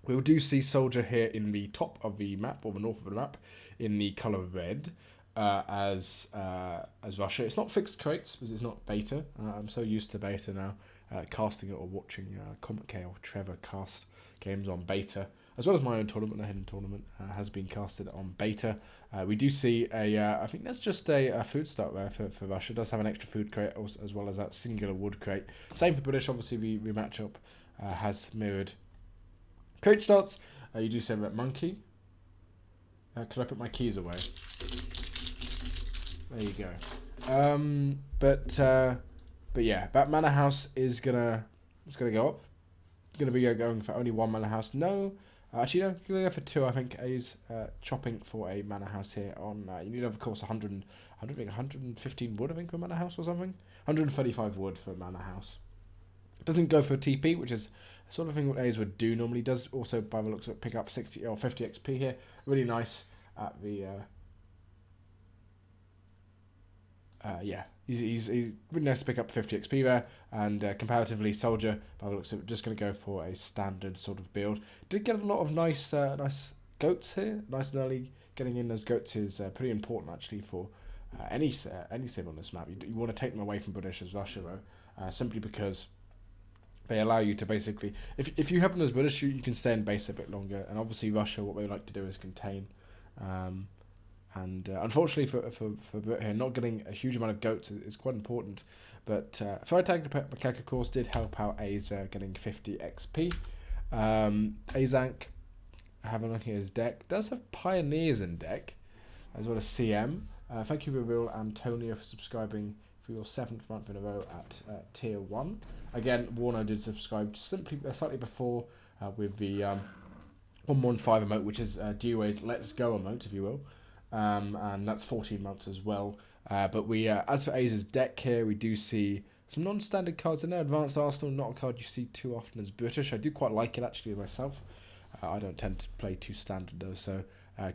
We do see soldier here in the top of the map, or the north of the map, in the colour red, as Russia. It's not fixed crates, because it's not beta. I'm so used to beta now, casting it or watching K or Trevor cast games on beta, as well as my own tournament, the hidden tournament, has been casted on beta. We do see I think that's just a food start there for Russia. It does have an extra food crate, as well as that singular wood crate. Same for British, obviously the matchup has mirrored crate starts. You do say about monkey. Could I put my keys away? There you go. But yeah, that manor house is gonna go up. Gonna be going for only one manor house. No, actually no, gonna go for two. I think A's chopping for a manor house here. On you need of course 115 wood. I think for a manor house or something. 135 wood for a manor house. It doesn't go for TP, which is the sort of thing what A's would do normally. Does also, by the looks of it, pick up 60 or 50 XP here. Really nice at the. Yeah, he's really nice to pick up 50 XP there, and comparatively, soldier, by the looks of it, just going to go for a standard sort of build. Did get a lot of nice goats here. Nice and early getting in those goats is pretty important actually for any sim on this map. You want to take them away from British as Russia though, simply because they allow you to basically, if you have them as British, you can stay in base a bit longer, and obviously Russia, what they like to do is contain. Unfortunately for Brit here, not getting a huge amount of goats is quite important. But Kamchatka, of course, did help out A's getting 50 XP. Aizamk, having a look at his deck, does have Pioneers in deck, as well as CM. Thank you, Real Antonio, for subscribing for your 7th month in a row at Tier 1. Again, Warner did subscribe simply slightly before with the 115 emote, which is Duo's Let's Go emote, if you will. And that's 14 months as well. But we, as for A's deck here, we do see some non-standard cards in there. Advanced Arsenal, not a card you see too often as British. I do quite like it actually myself. I don't tend to play too standard though, so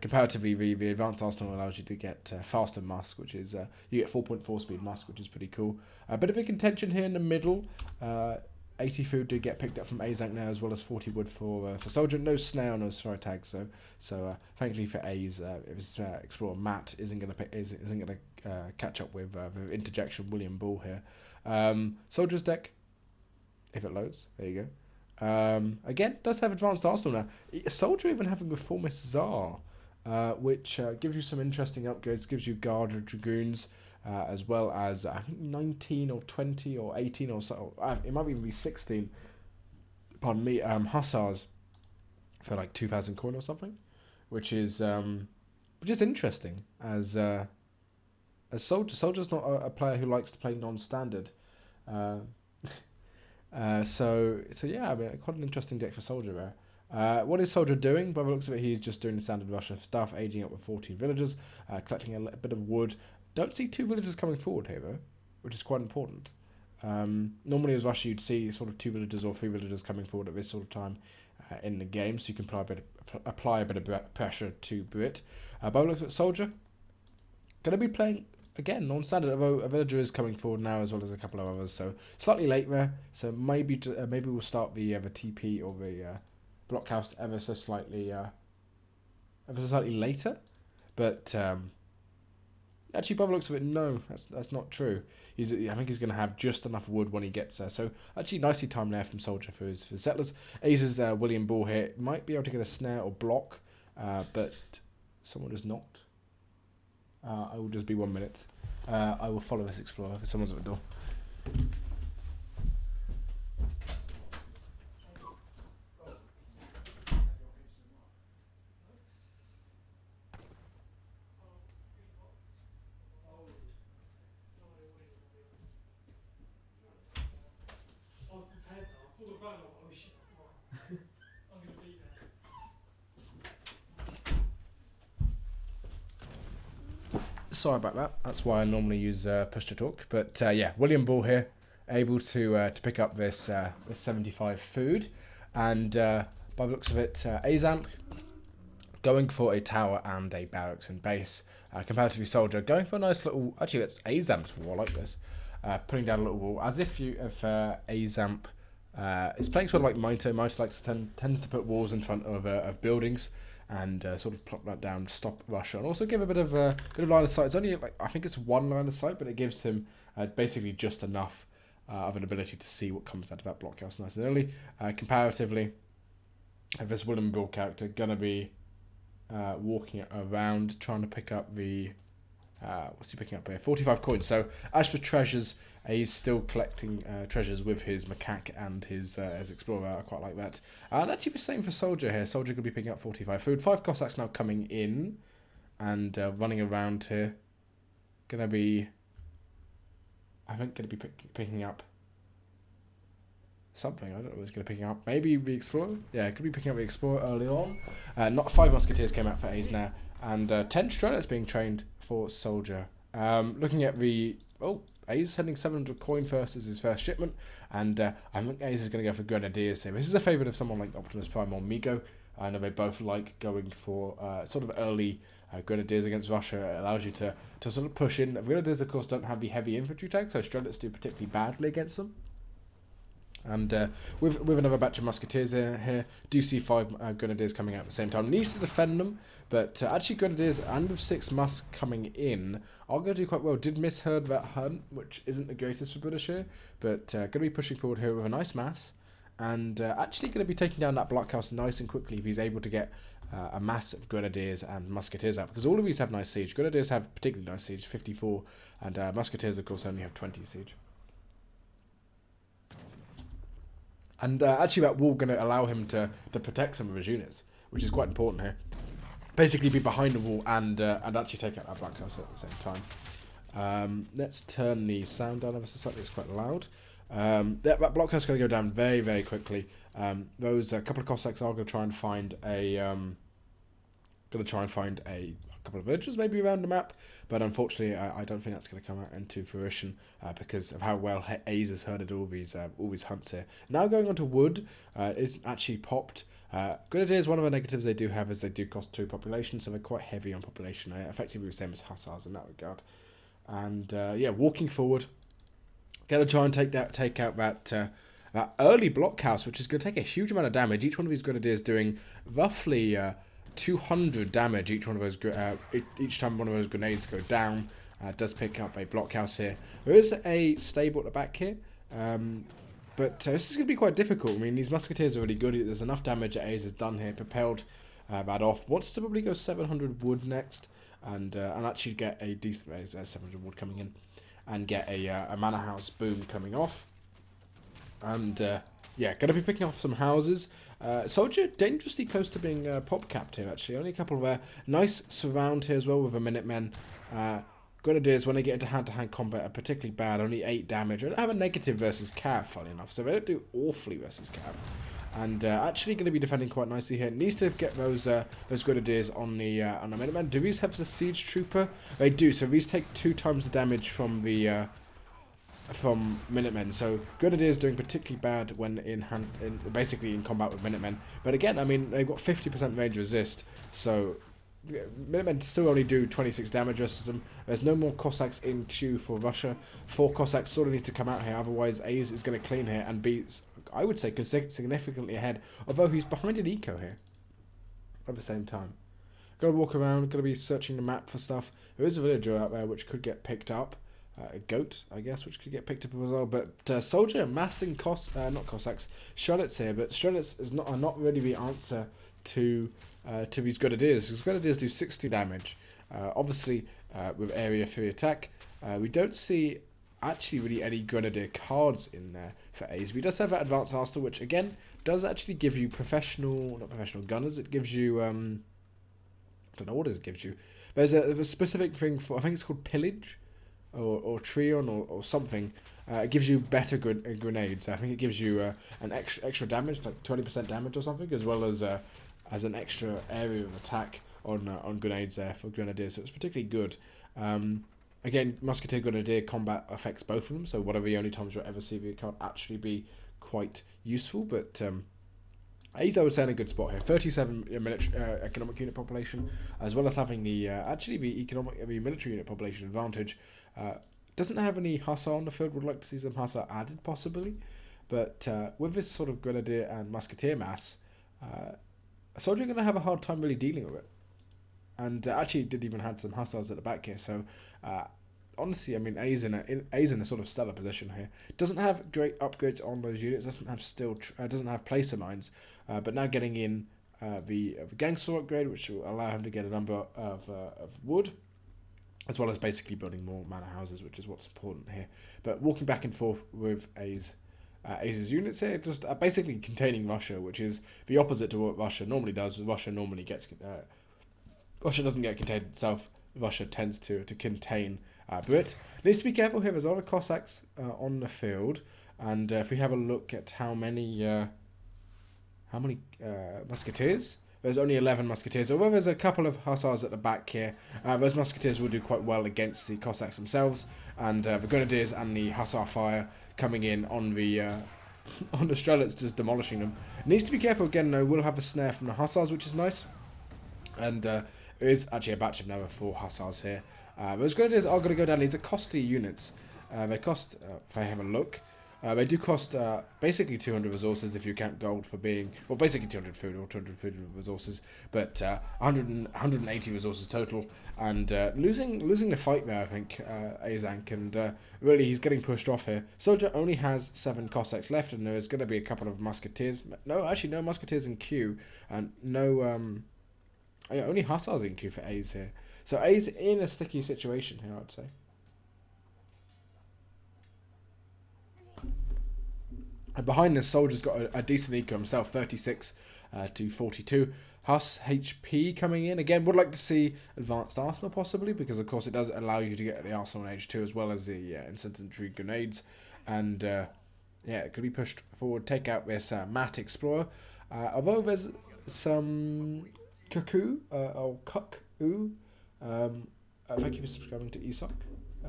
comparatively the Advanced Arsenal allows you to get faster Musk, which is, you get 4.4 speed Musk, which is pretty cool. A bit of a contention here in the middle. 80 food did get picked up from Aizamk now, as well as 40 wood for soldier. No snare, no strike tag. So thankfully for A's, his explorer Matt isn't gonna catch up with the interjection William Bull here. Soldier's deck, if it loads, there you go. Again, does have advanced arsenal now. Soldier even having Reformist Tsar, which gives you some interesting upgrades. Gives you guard or dragoons. As well as I think 19 or 20 or 18 or so. It might even be 16. Pardon me. Hussars for like 2,000 coin or something, which is interesting. As Soldier's not a player who likes to play non-standard. So yeah, I mean, quite an interesting deck for Soldier there. What is Soldier doing? By the looks of it, he's just doing the standard Russia stuff, aging up with 14 villagers, collecting a bit of wood. Don't see 2 villagers coming forward here though, which is quite important. Normally as Russia you'd see sort of 2 villagers or 3 villagers coming forward at this sort of time in the game, so you can apply a bit of pressure to Brit. By the looks at Soldier, going to be playing again non-standard, although a villager is coming forward now as well as a couple of others, so slightly late there. So maybe we'll start the TP or the blockhouse ever so slightly later, but. Actually, by the looks of it, no, that's not true. I think he's going to have just enough wood when he gets there. So, actually, nicely timed there from Soldier for his settlers. Ace's William Bull here might be able to get a snare or block, but someone does not. I will just be 1 minute. I will follow this explorer if someone's at the door. Sorry about that. That's why I normally use push to talk. But yeah, William Bull here, able to pick up this 75 food, and by the looks of it, Aizamk going for a tower and a barracks and base. Comparatively, Soldier going for a nice little. Actually, it's Aizamk's wall. I like this. Putting down a little wall, as if Aizamk It's playing sort of like Mito. Mito tends to put walls in front of buildings and sort of plop that down, stop Russia, and also give a bit of line of sight. It's only like, I think it's one line of sight, but it gives him basically just enough of an ability to see what comes out of that blockhouse nice and early. Comparatively, this William Bill character gonna be walking around trying to pick up the what's he picking up here? 45 coins. So as for treasures, he's still collecting treasures with his macaque and his explorer. I quite like that. And actually the same for SoldieR here. SoldieR could be picking up 45 food. 5 Cossacks now coming in and running around here. Gonna be, I think, gonna be picking up something. I don't know what he's going to pick up. Maybe the Explorer? Yeah, it could be picking up the Explorer early on. Not 5 Musketeers came out for A's now. And 10 Strelets being trained for SoldieR. Looking at the... Oh, A's sending 700 coin first as his first shipment. And I think A's is going to go for Grenadiers here. This is a favourite of someone like Optimus Prime or Migo. I know they both like going for sort of early Grenadiers against Russia. It allows you to sort of push in. Grenadiers, of course, don't have the heavy infantry tag, so Strelets do particularly badly against them. And with another batch of Musketeers in here, do see 5 Grenadiers coming out at the same time. Needs to defend them, but actually Grenadiers and with 6 Musk coming in are going to do quite well. Did misheard that hunt, which isn't the greatest for British here, but going to be pushing forward here with a nice mass. And actually going to be taking down that blockhouse nice and quickly if he's able to get a mass of Grenadiers and Musketeers out. Because all of these have nice siege. Grenadiers have particularly nice siege, 54, and Musketeers, of course, only have 20 siege. And actually that wall going to allow him to protect some of his units, which is quite important here. Basically be behind the wall and actually take out that blockhouse at the same time. Let's turn the sound down ever so slightly, it's quite loud. That blockhouse is going to go down very, very quickly. Those couple of Cossacks are going to try and find a couple of villages maybe around the map, but unfortunately I don't think that's going to come out into fruition because of how well A's has herded all these hunts here. Now going on to wood is actually popped. Grenadiers, one of the negatives they do have is they do cost 2 population, so they're quite heavy on population. Effectively the same as Hussars in that regard. And yeah, walking forward, going to try and take out that early blockhouse, which is going to take a huge amount of damage. Each one of these Grenadiers doing roughly 200 damage each time one of those grenades go down. Does pick up a blockhouse here. There is a stable at the back here, but this is going to be quite difficult. I mean, these Musketeers are really good. There's enough damage that A's has done here. Propelled that off. Wants to probably go 700 wood next, and actually get a decent 700 wood coming in, and get a manor house boom coming off. And yeah, going to be picking off some houses. SoldieR dangerously close to being pop capped here, actually. Only a couple of nice surround here as well with the Minutemen. Grenadiers, when they get into hand-to-hand combat, are particularly bad. Only 8 damage. They don't have a negative versus Cav, funny enough, so they don't do awfully versus Cav. And actually going to be defending quite nicely here. Needs to get those Grenadiers on the Minutemen. Do these have the Siege Trooper? They do, so these take 2 times the damage from the... from Minutemen, so Grenadiers doing particularly bad when basically in combat with Minutemen. But again, I mean, they've got 50% range resist, so Minutemen still only do 26 damage versus them. There's no more Cossacks in queue for Russia. 4 Cossacks sort of need to come out here, otherwise A's is going to clean here and be, I would say, significantly ahead, although he's behind an eco here at the same time. Gotta walk around, gotta be searching the map for stuff. There is a villager out there which could get picked up. A goat, I guess, which could get picked up as well. But SoldieR amassing not Cossacks, Strelets here. But Strelets are not really the answer to these Grenadiers, because Grenadiers do 60 damage. Obviously, with Area 3 attack, we don't see actually really any Grenadier cards in there for A's. We just have that Advanced Arsenal, which again does actually give you not professional gunners. It gives you I don't know what it gives you. There's a specific thing for, I think it's called Pillage. Or Trion or something. It gives you better grenades. I think it gives you an extra damage, like 20% damage or something, as well as an extra area of attack on grenades there for Grenadiers. So it's particularly good. Again, Musketeer Grenadier combat affects both of them, so one of the only times you'll ever see the card actually be quite useful. But A's, I would say, in a good spot here. 37 economic unit population, as well as having the military unit population advantage. Doesn't have any Hussar on the field. Would like to see some Hussar added, possibly. But with this sort of grenadier and musketeer mass, a soldier going to have a hard time really dealing with it. And actually did even have some hussars at the back here. So honestly, I mean, A's in a sort of stellar position here. Doesn't have great upgrades on those units. Doesn't have placer mines. But now getting in the gangster upgrade, which will allow him to get a number of wood, as well as basically building more manor houses, which is what's important here. But walking back and forth with A's units here, just basically containing Russia, which is the opposite to what Russia normally does. Russia normally gets Russia doesn't get contained itself. Russia tends to contain Brit. Needs to be careful here. There's a lot of Cossacks on the field, and if we have a look at how many musketeers, there's only 11 musketeers. Although there's a couple of hussars at the back here, those musketeers will do quite well against the Cossacks themselves, and the grenadiers and the hussar fire coming in on the on the strelets, just demolishing them. Needs to be careful again though. We'll have a snare from the hussars, which is nice, and there is actually a batch of number 4 hussars here. Those grenadiers are going to go down. These are costly units. They cost, if I have a look, they do cost basically 200 resources if you count gold for being, well, basically 200 food or 200 food resources, but 180 resources total. And losing the fight there, I think, Aizamk, and really he's getting pushed off here. Soldier only has 7 Cossacks left, and there is going to be a couple of musketeers. No, actually, no musketeers in queue, and no. Only hussars in queue for A's here. So A's in a sticky situation here, I'd say. And behind this, Soldier's got a decent eco himself, 36 to 42. Huss HP coming in. Again, would like to see advanced arsenal possibly, because of course it does allow you to get the arsenal in H2 as well as the incendiary grenades. And yeah, it could be pushed forward, take out this Mat Explorer. Although there's some Cuckoo, or Cuckoo. Thank you for subscribing to ESOC.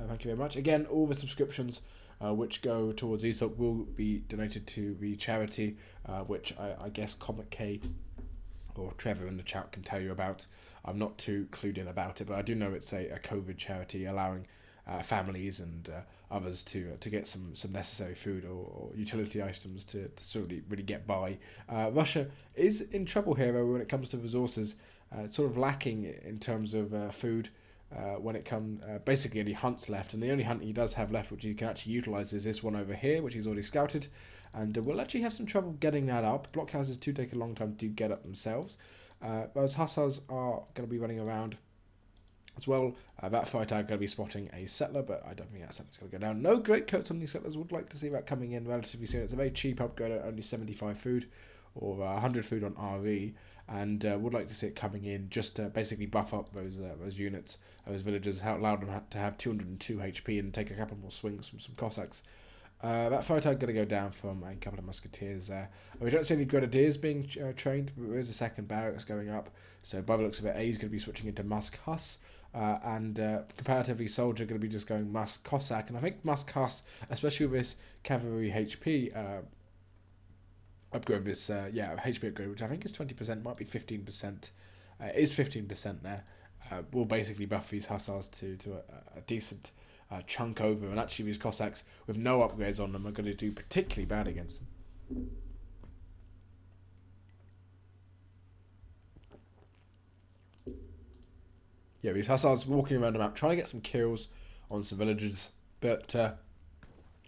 Thank you very much. Again, all the subscriptions which go towards ESOC will be donated to the charity, which I guess Comic K or Trevor in the chat can tell you about. I'm not too clued in about it, but I do know it's a COVID charity allowing families and others to get some necessary food or utility items to sort of really get by. Russia is in trouble here though when it comes to resources. It's sort of lacking in terms of food when it comes basically only hunts left, and the only hunt he does have left which he can actually utilise is this one over here, which he's already scouted, and we'll actually have some trouble getting that up. Blockhouses do take a long time to get up themselves. Those hussars are going to be running around as well. That fight I'm going to be spotting a settler, but I don't think that settler's going to go down. No great coats on these settlers. Would like to see that coming in relatively soon. It's a very cheap upgrade at only 75 food or 100 food on RE, and would like to see it coming in just to basically buff up those units, those villagers, allow them to have 202 HP and take a couple more swings from some Cossacks. That fight I'm going to go down from a couple of musketeers there. We don't see any grenadiers being trained, but there is a second barracks going up. So by the looks of it, A is going to be switching into Musk Huss. And comparatively, Soldier going to be just going Musk Cossack. And I think Musk Huss, especially with this cavalry HP upgrade, this HP upgrade, which I think is 20%, might be 15%, is 15% there, will basically buff these hussars to a decent chunk over. And actually these Cossacks with no upgrades on them are going to do particularly bad against them. Yeah, these hussars walking around the map trying to get some kills on some villagers, but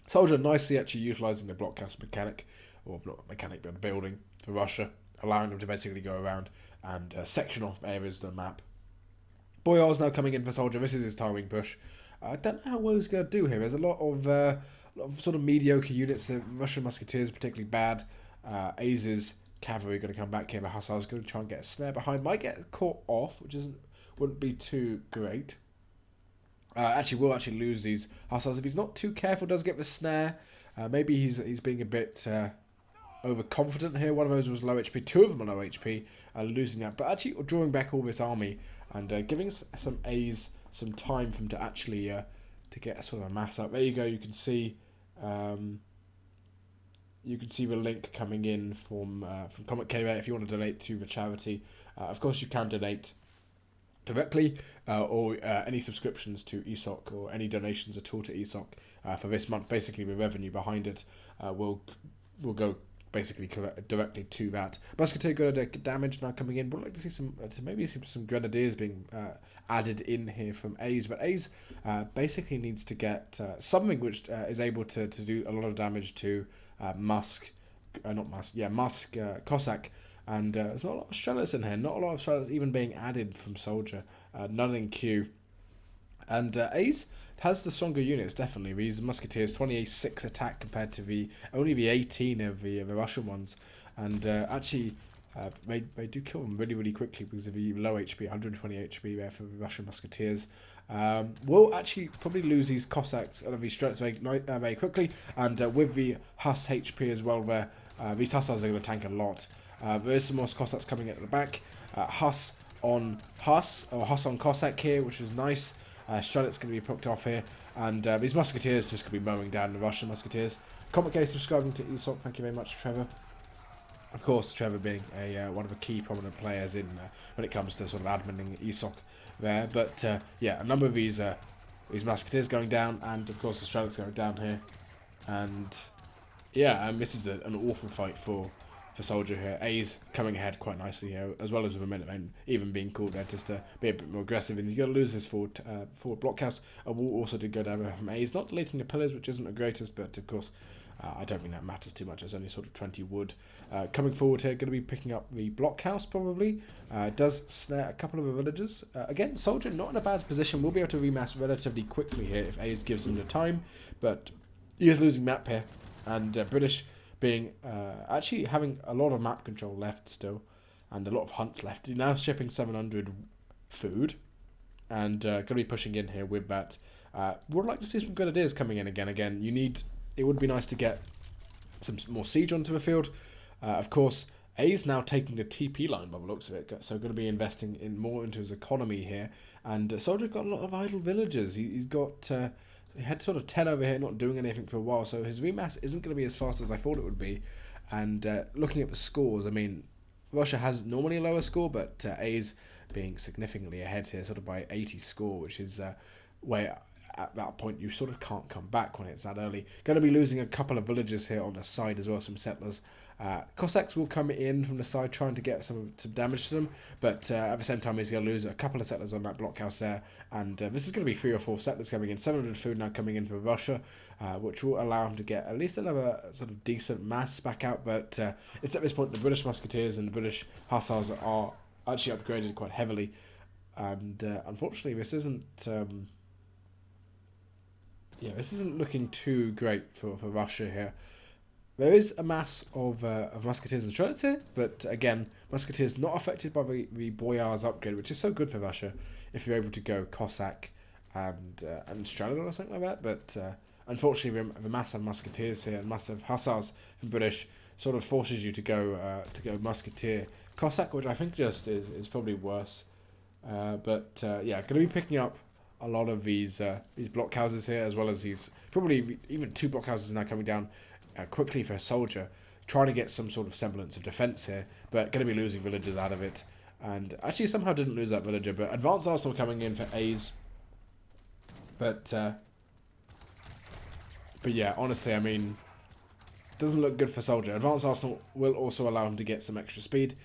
Soldier nicely actually utilising the blockhouse mechanic, or not mechanic but building for Russia, allowing them to basically go around and section off areas of the map. Boyar's now coming in for Soldier. This is his timing push. I don't know how well he's going to do here. There's a lot of sort of mediocre units. The Russian musketeers particularly bad. A's cavalry going to come back here. The hussars going to try and get a snare behind. Might get caught off, which wouldn't be too great. We'll actually lose these hussars if he's not too careful. Does get the snare. Maybe he's being a bit overconfident here. One of those was low HP. 2 of them are low HP. Losing that, but actually drawing back all this army and giving some A's some time for him to actually to get a sort of a mass up. There you go. You can see the link coming in from Comic K if you want to donate to the charity. Of course, you can donate directly or any subscriptions to ESOC or any donations at all to ESOC for this month. Basically, the revenue behind it will we'll go basically directly to that. Musketeer got damage now coming in. Would like to see some grenadiers being added in here from A's, but A's basically needs to get something which is able to do a lot of damage to Musk, Cossack, and there's not a lot of Strelets in here. Not a lot of Strelets even being added from Soldier. None in queue. And A's has the stronger units, definitely. These Musketeers, 26 attack compared to only the 18 of the Russian ones. And actually, they do kill them really, really quickly because of the low HP, 120 HP there for the Russian Musketeers. We'll actually probably lose these Cossacks, these Strelets very quickly. And with the Huss HP as well there, these Hussars are going to tank a lot. There is some more Cossacks coming at the back. Huss on Huss, or Huss on Cossack here, which is nice. Strelets going to be picked off here, and these Musketeers just going to be mowing down the Russian Musketeers. Comment subscribing to ESOC, thank you very much, Trevor. Of course, Trevor being one of the key prominent players in when it comes to sort of adminning ESOC there. But yeah, a number of these Musketeers going down, and of course the Strelets going down here. And yeah, this is an awful fight for Soldier here. A's coming ahead quite nicely here, as well as with a Minuteman even being called there just to be a bit more aggressive. And he's going to lose his forward blockhouse. A wall also did go down from A's, not deleting the pillars, which isn't the greatest, but of course I don't think that matters too much. There's only sort of 20 wood. Coming forward here, going to be picking up the blockhouse probably. Does snare a couple of the villagers. Again, Soldier not in a bad position. Will be able to remass relatively quickly here if A's gives him the time, but he is losing map here, and British being actually having a lot of map control left still, and a lot of hunts left. He's now shipping 700 food, and going to be pushing in here with that. Would like to see some good ideas coming in again. It would be nice to get some more siege onto the field. Of course, A's now taking a TP line by the looks of it, so going to be investing more into his economy here. And Soldier got a lot of idle villagers. He's got. He had sort of 10 over here, not doing anything for a while, so his remass isn't going to be as fast as I thought it would be. And looking at the scores, I mean, Russia has normally a lower score, but A's being significantly ahead here, sort of by 80 score, which is where at that point you sort of can't come back when it's that early. Going to be losing a couple of villages here on the side as well, some settlers. Cossacks will come in from the side trying to get some damage to them, but at the same time he's going to lose a couple of settlers on that blockhouse there, and this is going to be 3 or 4 settlers coming in. 700 food now coming in for Russia, which will allow him to get at least another sort of decent mass back out, but it's at this point the British Musketeers and the British Hussars are actually upgraded quite heavily, and unfortunately this isn't this isn't looking too great for Russia here. There is a mass of Musketeers and Strelets here, but again, Musketeers not affected by the Boyar's upgrade, which is so good for Russia if you're able to go Cossack and Strelet or something like that. But unfortunately, the mass of Musketeers here and mass of Hussars from British sort of forces you to go Musketeer Cossack, which I think just is probably worse. But yeah, going to be picking up a lot of these blockhouses here, as well as these probably even 2 blockhouses now coming down quickly for a Soldier, trying to get some sort of semblance of defense here, but going to be losing villagers out of it. And actually somehow didn't lose that villager, but advanced arsenal coming in for A's. But yeah, honestly, I mean, doesn't look good for Soldier. Advanced arsenal will also allow him to get some extra speed.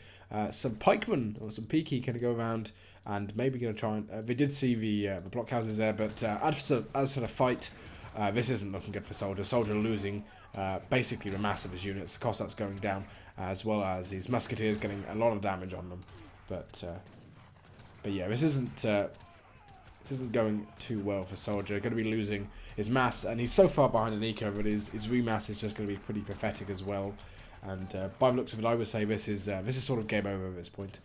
Some pikemen or some peaky can go around and maybe going to try and... they did see the blockhouses there, but as for the fight, this isn't looking good for Soldier. Soldier losing basically the mass of his units. The Cossacks going down, as well as these Musketeers getting a lot of damage on them. But yeah, this isn't going too well for Soldier. Going to be losing his mass, and he's so far behind in eco, but his remass is just going to be pretty pathetic as well. And by the looks of it, I would say this is sort of game over at this point.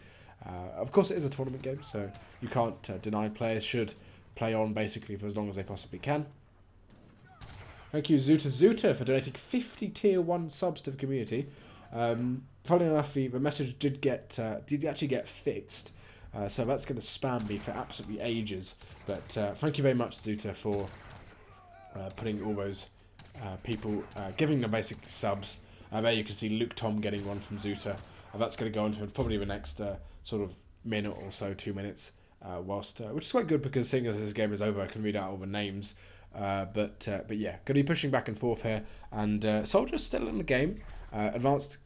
Of course, it is a tournament game, so you can't deny players should play on basically for as long as they possibly can. Thank you, Zuta, for donating 50 tier 1 subs to the community. Funnily enough, the message did actually get fixed, so that's going to spam me for absolutely ages. But thank you very much, Zuta, for putting all those people, giving them basic subs. There you can see Luke Tom getting one from Zuta. That's going to go on to probably the next sort of minute or so, 2 minutes, which is quite good because seeing as this game is over, I can read out all the names. But yeah, going to be pushing back and forth here, and Soldier's still in the game. Advanced,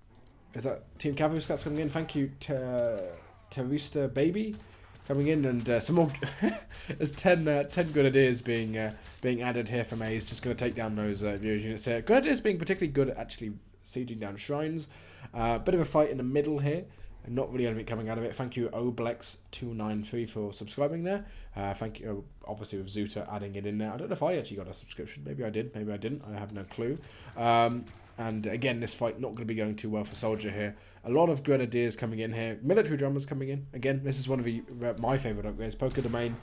is that Team Cavalry Scouts coming in? Thank you, Terista Baby, coming in, and some more. There's 10 Grenadiers being added here from A's. Just going to take down those viewers units here. Grenadiers being particularly good at actually sieging down shrines. Bit of a fight in the middle here. Not really anything coming out of it. Thank you, Oblex293 for subscribing there. Thank you, obviously with Zuta adding it in there. I don't know if I actually got a subscription. Maybe I did, maybe I didn't. I have no clue. And again, this fight not going to be going too well for SoldieR here. A lot of Grenadiers coming in here. Military Drummers coming in. Again, this is one of my favourite upgrades. Poker Domain,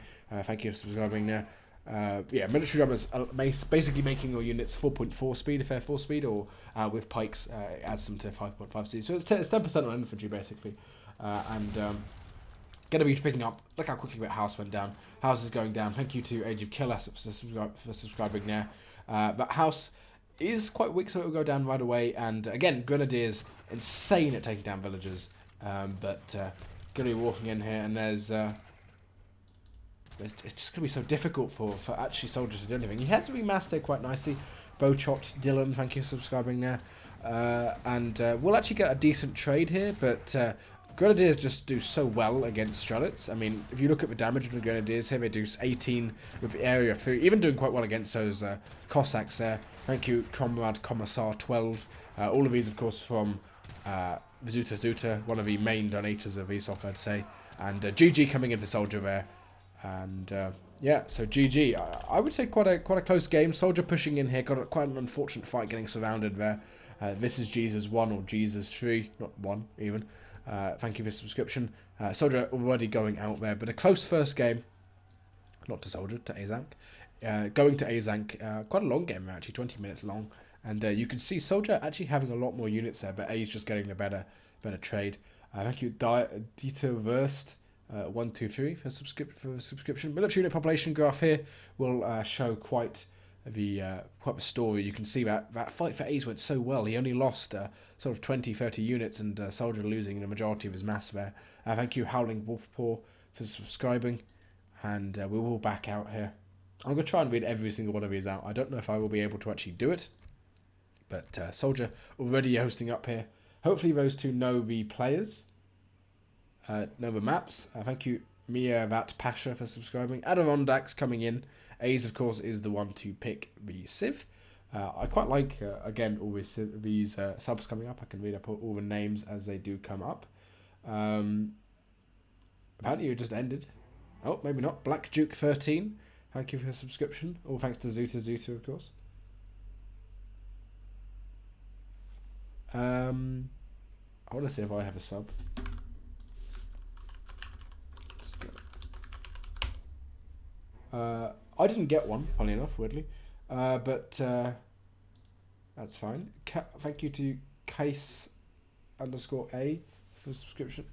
thank you for subscribing there. Yeah, Military Drummers are basically making your units 4.4 speed if they're 4 speed, or with pikes it adds them to 5.5 speed. So it's 10% on infantry basically. And going to be picking up, look how quickly that house went down. House is going down. Thank you to Age of Killer for subscribing there. That house is quite weak, so it will go down right away. And again, Grenadiers, insane at taking down villagers. But going to be walking in here, and there's... it's just going to be so difficult for actually soldiers to do anything. He has remassed there quite nicely. Bochot Dylan, thank you for subscribing there. And we'll actually get a decent trade here, but Grenadiers just do so well against Strelets. I mean, if you look at the damage of the Grenadiers here, they do 18 with Area 3, even doing quite well against those Cossacks there. Thank you, Comrade Commissar 12. All of these, of course, from Zuta, one of the main donators of ESOC, I'd say. And GG coming in for SoldieR there. And yeah, so GG. I would say quite a close game. SoldieR pushing in here, got quite an unfortunate fight, getting surrounded there. This is Jesus 1 or Jesus 3, not 1 even. Thank you for the subscription. SoldieR already going out there, but a close first game. Not to SoldieR, to Aizamk. Going to Aizamk, quite a long game actually, 20 minutes long. And you can see SoldieR actually having a lot more units there, but A's just getting the better trade. Thank you, Dieter Verst. 123 for subscription. Military unit population graph here will show quite the story. You can see that fight for A's went so well. He only lost sort of 20-30 units, and SoldieR losing the majority of his mass there. Thank you, Howling Wolfpaw, for subscribing, and we will back out here. I'm going to try and read every single one of these out. I don't know if I will be able to actually do it, but SoldieR already hosting up here. Hopefully those two know the players. Know the maps. Thank you, Mia Vat Pasha, for subscribing. Adirondacks coming in. A's, of course, is the one to pick the Civ. I quite like, again, all these subs coming up. I can read up all the names as they do come up. Apparently it just ended. Oh, maybe not. Black Duke 13. Thank you for your subscription. All thanks to Zuta, of course. I want to see if I have a sub. I didn't get one, funny enough, weirdly, but that's fine. Thank you to Case_A for subscription.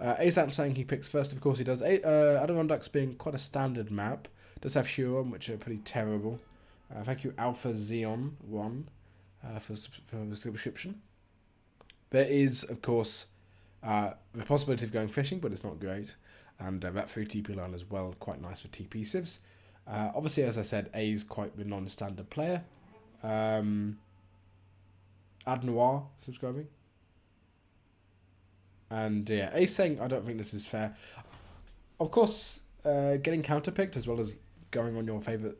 Aizamk saying he picks first, of course he does. Adirondacks being quite a standard map, does have Huron, which are pretty terrible. Thank you, Alpha Xeon 1 for the subscription. There is, of course, the possibility of going fishing, but it's not great. And that free TP line as well, quite nice for TP civs. Obviously, as I said, A is quite the non-standard player. Ad Noir subscribing. And yeah, A saying, I don't think this is fair. Of course, getting counterpicked as well as going on your favourite,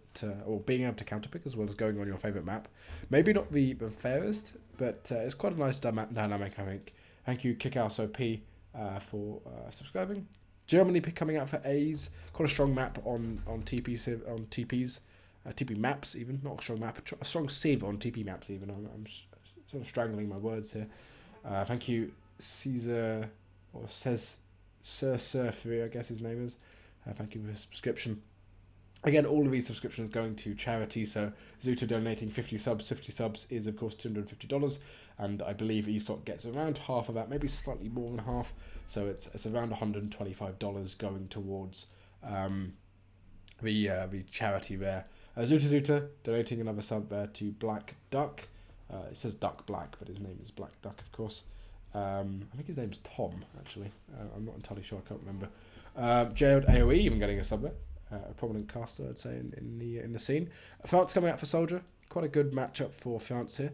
or being able to counterpick as well as going on your favourite map. Maybe not the fairest, but it's quite a nice dynamic, I think. Thank you, Kickass OP, for subscribing. Germany coming out for A's. Quite a strong map on TPs, TP maps even. Not a strong map, a strong civ on TP maps even. I'm sort of strangling my words here. Thank you, Caesar, or says Sir Surfery, I guess his name is. Thank you for the subscription. Again, all of these subscriptions going to charity, so Zuta donating 50 subs. 50 subs is, of course, $250, and I believe ESOC gets around half of that, maybe slightly more than half, so it's around $125 going towards the charity there. Zuta donating another sub there to Black Duck. It says Duck Black, but his name is Black Duck, of course. I think his name's Tom, actually. I'm not entirely sure, I can't remember. Jailed AoE even getting a sub there. A prominent caster, I'd say, in the scene. France coming out for SoldieR. Quite a good matchup for France here.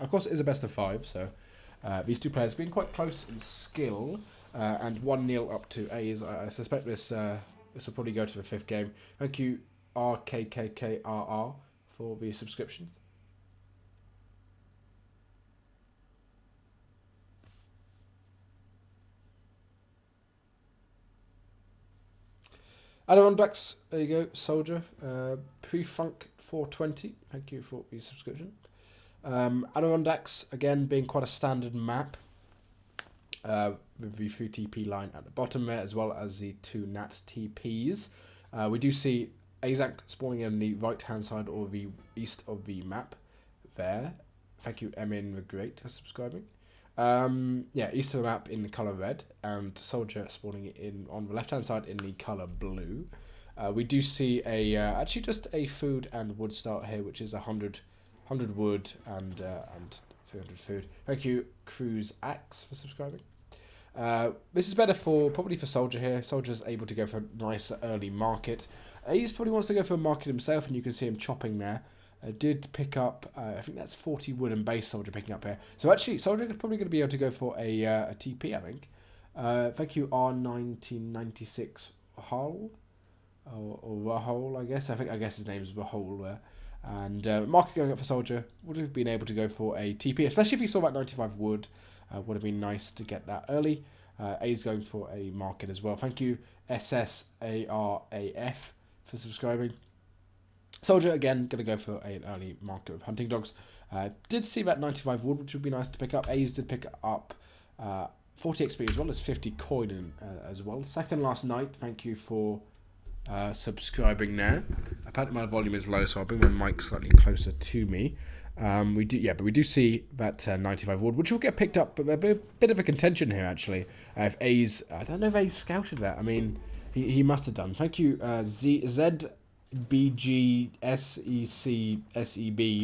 Of course, it is a best of 5, so these two players being quite close in skill, and 1-0 up to A's. I suspect this will probably go to the 5th game. Thank you, RKKKRR, for the subscriptions. Adirondacks, there you go, Soldier. Pre-Funk 420, thank you for the subscription. Adirondacks, again, being quite a standard map, with the 3 TP line at the bottom there, as well as the 2 Nat TPs. We do see Aizamk spawning in the right-hand side or the east of the map there. Thank you, Emin the Great, for subscribing. Yeah, east of the map in the colour red, and Soldier spawning in on the left-hand side in the colour blue. We do see actually just a food and wood start here, which is 100 wood and 300 food. Thank you, Cruise Axe, for subscribing. This is better probably for Soldier here. Soldier's able to go for a nice early market. He probably wants to go for a market himself, and you can see him chopping there. Did pick up, I think that's 40 wood and base Soldier picking up here. So actually, Soldier is probably going to be able to go for a TP, I think. Thank you, R1996 Hull, or Rahul, I guess. I guess his name is Rahul there. And market going up for Soldier. Would have been able to go for a TP, especially if he saw that 95 wood. Would have been nice to get that early. A's going for a market as well. Thank you, SSARAF, for subscribing. Soldier, again, going to go for an early market with hunting dogs. Did see that 95 wood, which would be nice to pick up. A's did pick up 40 XP as well as 50 coin as well. Second last night, thank you for subscribing now. Apparently my volume is low, so I'll bring my mic slightly closer to me. We do see that 95 wood, which will get picked up, but there'll be a bit of a contention here, actually. If A's, I don't know if A's scouted that. I mean, he must have done. Thank you, ZBGSECSEB,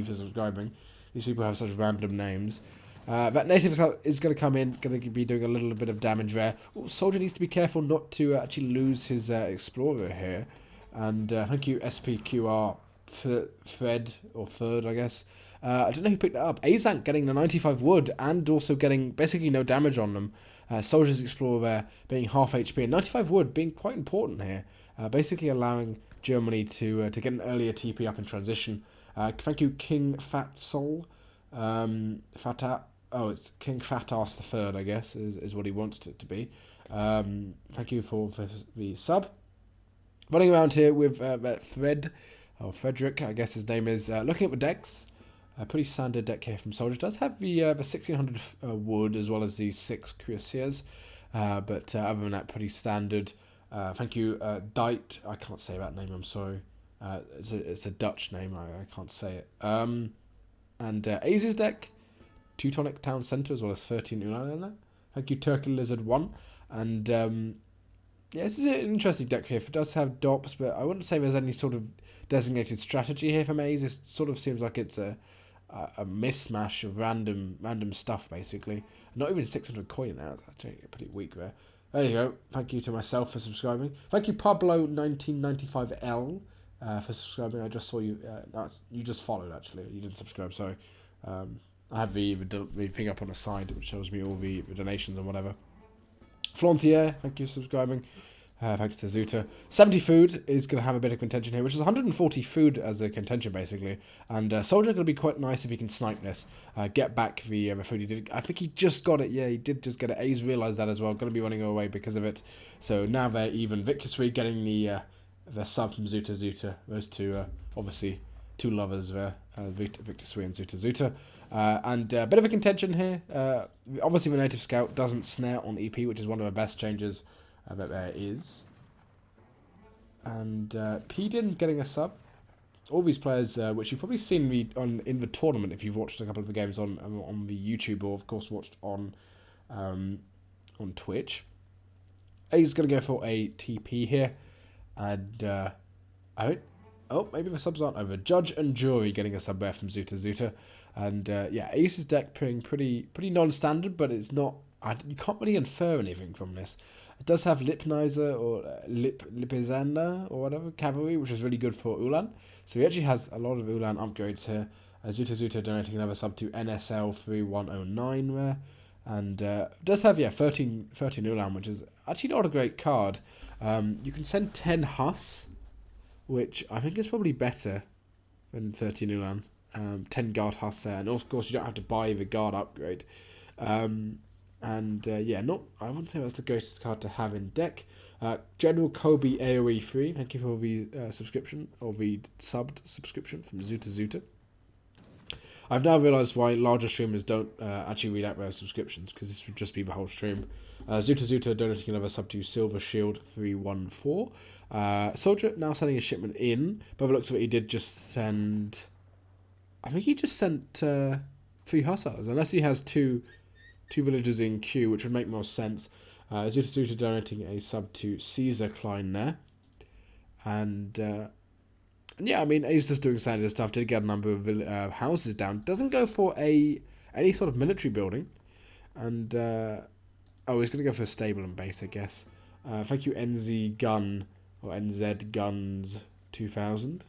for subscribing. These people have such random names. That native is going to come in, going to be doing a little bit of damage there. Ooh, Soldier needs to be careful not to actually lose his Explorer here. And thank you, SPQR Fred, or Third, I guess. I don't know who picked that up. Aizamk getting the 95 wood and also getting basically no damage on them. Soldier's Explorer there being half HP, and 95 wood being quite important here. Basically allowing Germany to get an earlier TP up in transition. Thank you, King Fat Soul. It's King Fat Ass the Third, I guess, is what he wants it to be. Thank you for the sub. Running around here with Frederick, I guess his name is. Looking at the decks, a pretty standard deck here from Soldier. Does have the 1600 wood as well as the 6 cuirassiers, but other than that, pretty standard. Thank you, Dite. I can't say that name, I'm sorry. It's a Dutch name, I can't say it. And Aze's deck, Teutonic Town Centre, as well as 13 Ulan in there. Thank you, Turkey Lizard 1. And yeah, this is an interesting deck here. It does have DOPS, but I wouldn't say there's any sort of designated strategy here from Aze. It sort of seems like it's a mismatch of random stuff, basically. Not even 600 coin now. That's actually pretty weak there. There you go. Thank you to myself for subscribing. Thank you, Pablo1995L, for subscribing. I just saw you. You just followed, actually. You didn't subscribe, sorry. I have the thing up on the side, which shows me all the donations and whatever. Flantier, thank you for subscribing. Thanks to Zuta. 70 food is going to have a bit of contention here, which is 140 food as a contention, basically. And Soldier going to be quite nice if he can snipe this. Get back the food he did. I think he just got it. Yeah, he did just get it. A's realised that as well. Going to be running away because of it. So now they're even. Victor Sweet getting the sub from Zuta. Those two, obviously, two lovers there. Victor Sweet and Zuta. And a bit of a contention here. Obviously, the Native Scout doesn't snare on EP, which is one of the best changes that there is. And P didn't getting a sub. All these players, which you've probably seen me in the tournament if you've watched a couple of the games on the YouTube, or of course watched on Twitch. A's going to go for a TP here, and maybe the subs aren't over. Judge and Jury getting a sub there from Zuta. And yeah, Ace's deck being pretty non-standard, but it's not. You can't really infer anything from this. It does have Lipnizer or Lipizanda or whatever cavalry, which is really good for Ulan. So he actually has a lot of Ulan upgrades here. Zuta donating another sub to NSL3109 there. And does have, 13 Ulan, which is actually not a great card. You can send 10 Huss, which I think is probably better than 13 Ulan. 10 guard Huss there, and of course you don't have to buy the guard upgrade. I wouldn't say that's the greatest card to have in deck. General Kobe AoE3, thank you for the subscription, or the subbed subscription from Zuta. I've now realised why larger streamers don't actually read out their subscriptions, because this would just be the whole stream. Zuta donating another sub to Silver Shield 314. SoldieR now sending a shipment in. By the looks of it, he did just send... I think he just sent 3 Hussars, unless he has two villagers in queue, which would make more sense. Zuta donating a sub to Caesar Klein there. And yeah, I mean, he's just doing standard stuff. Did get a number of houses down. Doesn't go for any sort of military building. And, he's going to go for a stable and base, I guess. Thank you, NZ Gun, or NZ Guns 2000.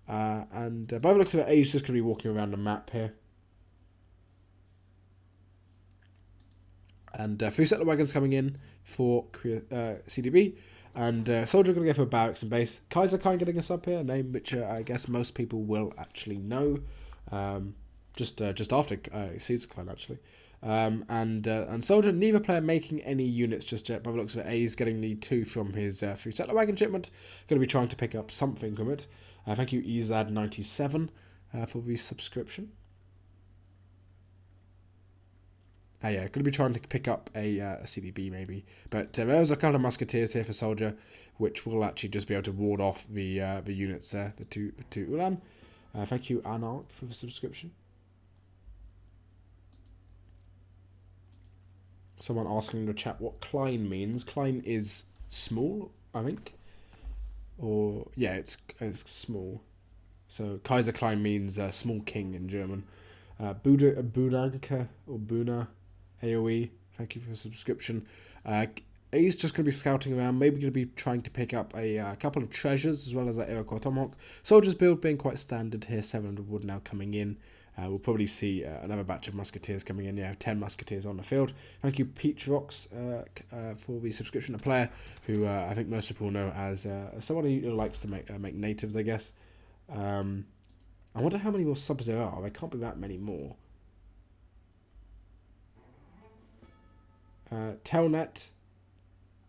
By the looks of it, he's just going to be walking around the map here. And 3 settler wagons coming in for CDB. And SoldieR going to go for barracks and base. Kaiser Khan getting us up here, a name which I guess most people will actually know. Just after Caesar Klein, actually. And SoldieR, neither player making any units just yet. By the looks of it, A's getting the 2 from his 3 settler wagon shipment. Going to be trying to pick up something from it. Thank you, Ezad97, for the subscription. Going to be trying to pick up a CDB maybe. But there's a couple of musketeers here for SoldieR, which will actually just be able to ward off the units there, the two Ulan. Thank you, Anarch, for the subscription. Someone asking in the chat what Klein means. Klein is small, I think. Or, yeah, it's small. So, Kaiser Klein means small king in German. Budanka, or Buna, AoE, thank you for the subscription. He's just going to be scouting around, maybe going to be trying to pick up a couple of treasures, as well as that Iroquois Tomahawk. SoldieR's build being quite standard here, 700 wood now coming in. We'll probably see another batch of musketeers coming in. 10 musketeers on the field. Thank you, Peach Rocks, for the subscription. A player who I think most people know as someone who likes to make natives, I guess. I wonder how many more subs there are. There can't be that many more. Telnet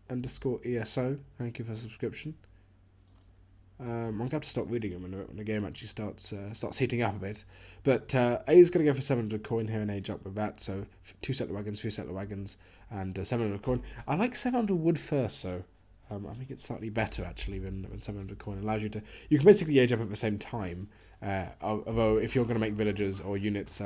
_ ESO, thank you for the subscription. I'm going to have to stop reading them when the game actually starts heating up a bit. But A is going to go for 700 coin here and age up with that. So 2 settler wagons, 3 settler wagons, and 700 coin. I like 700 wood first, so I think it's slightly better actually than 700 coin. Allows you to... You can basically age up at the same time. Although if you're going to make villagers or units...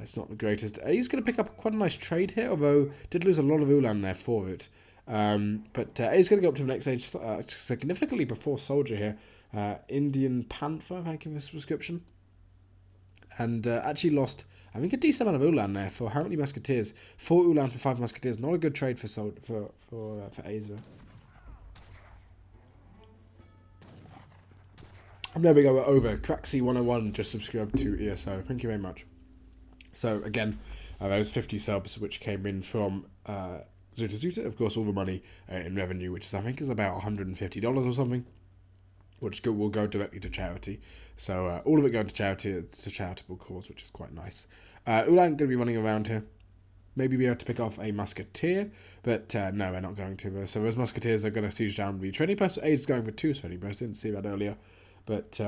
it's not the greatest. He's going to pick up quite a nice trade here, although did lose a lot of Ulan there for it. But he's going to go up to the next stage significantly before SoldieR here. Indian Panther, thank you for the subscription. And actually lost, I think, a decent amount of Ulan there for how many musketeers? 4 Ulan for 5 musketeers. Not a good trade for Aizamk. And there we go, we're over. Craxy101 just subscribed to ESO. Thank you very much. So again, those 50 subs which came in from Zuta. Of course, all the money in revenue, which is, I think is about $150 or something, which will go directly to charity. So all of it going to charity. It's a charitable cause, which is quite nice. Ulan going to be running around here. Maybe be able to pick off a musketeer, but no, we're not going to. So those musketeers are going to siege down the trading post. A is going for 2 trading posts. Didn't see that earlier, but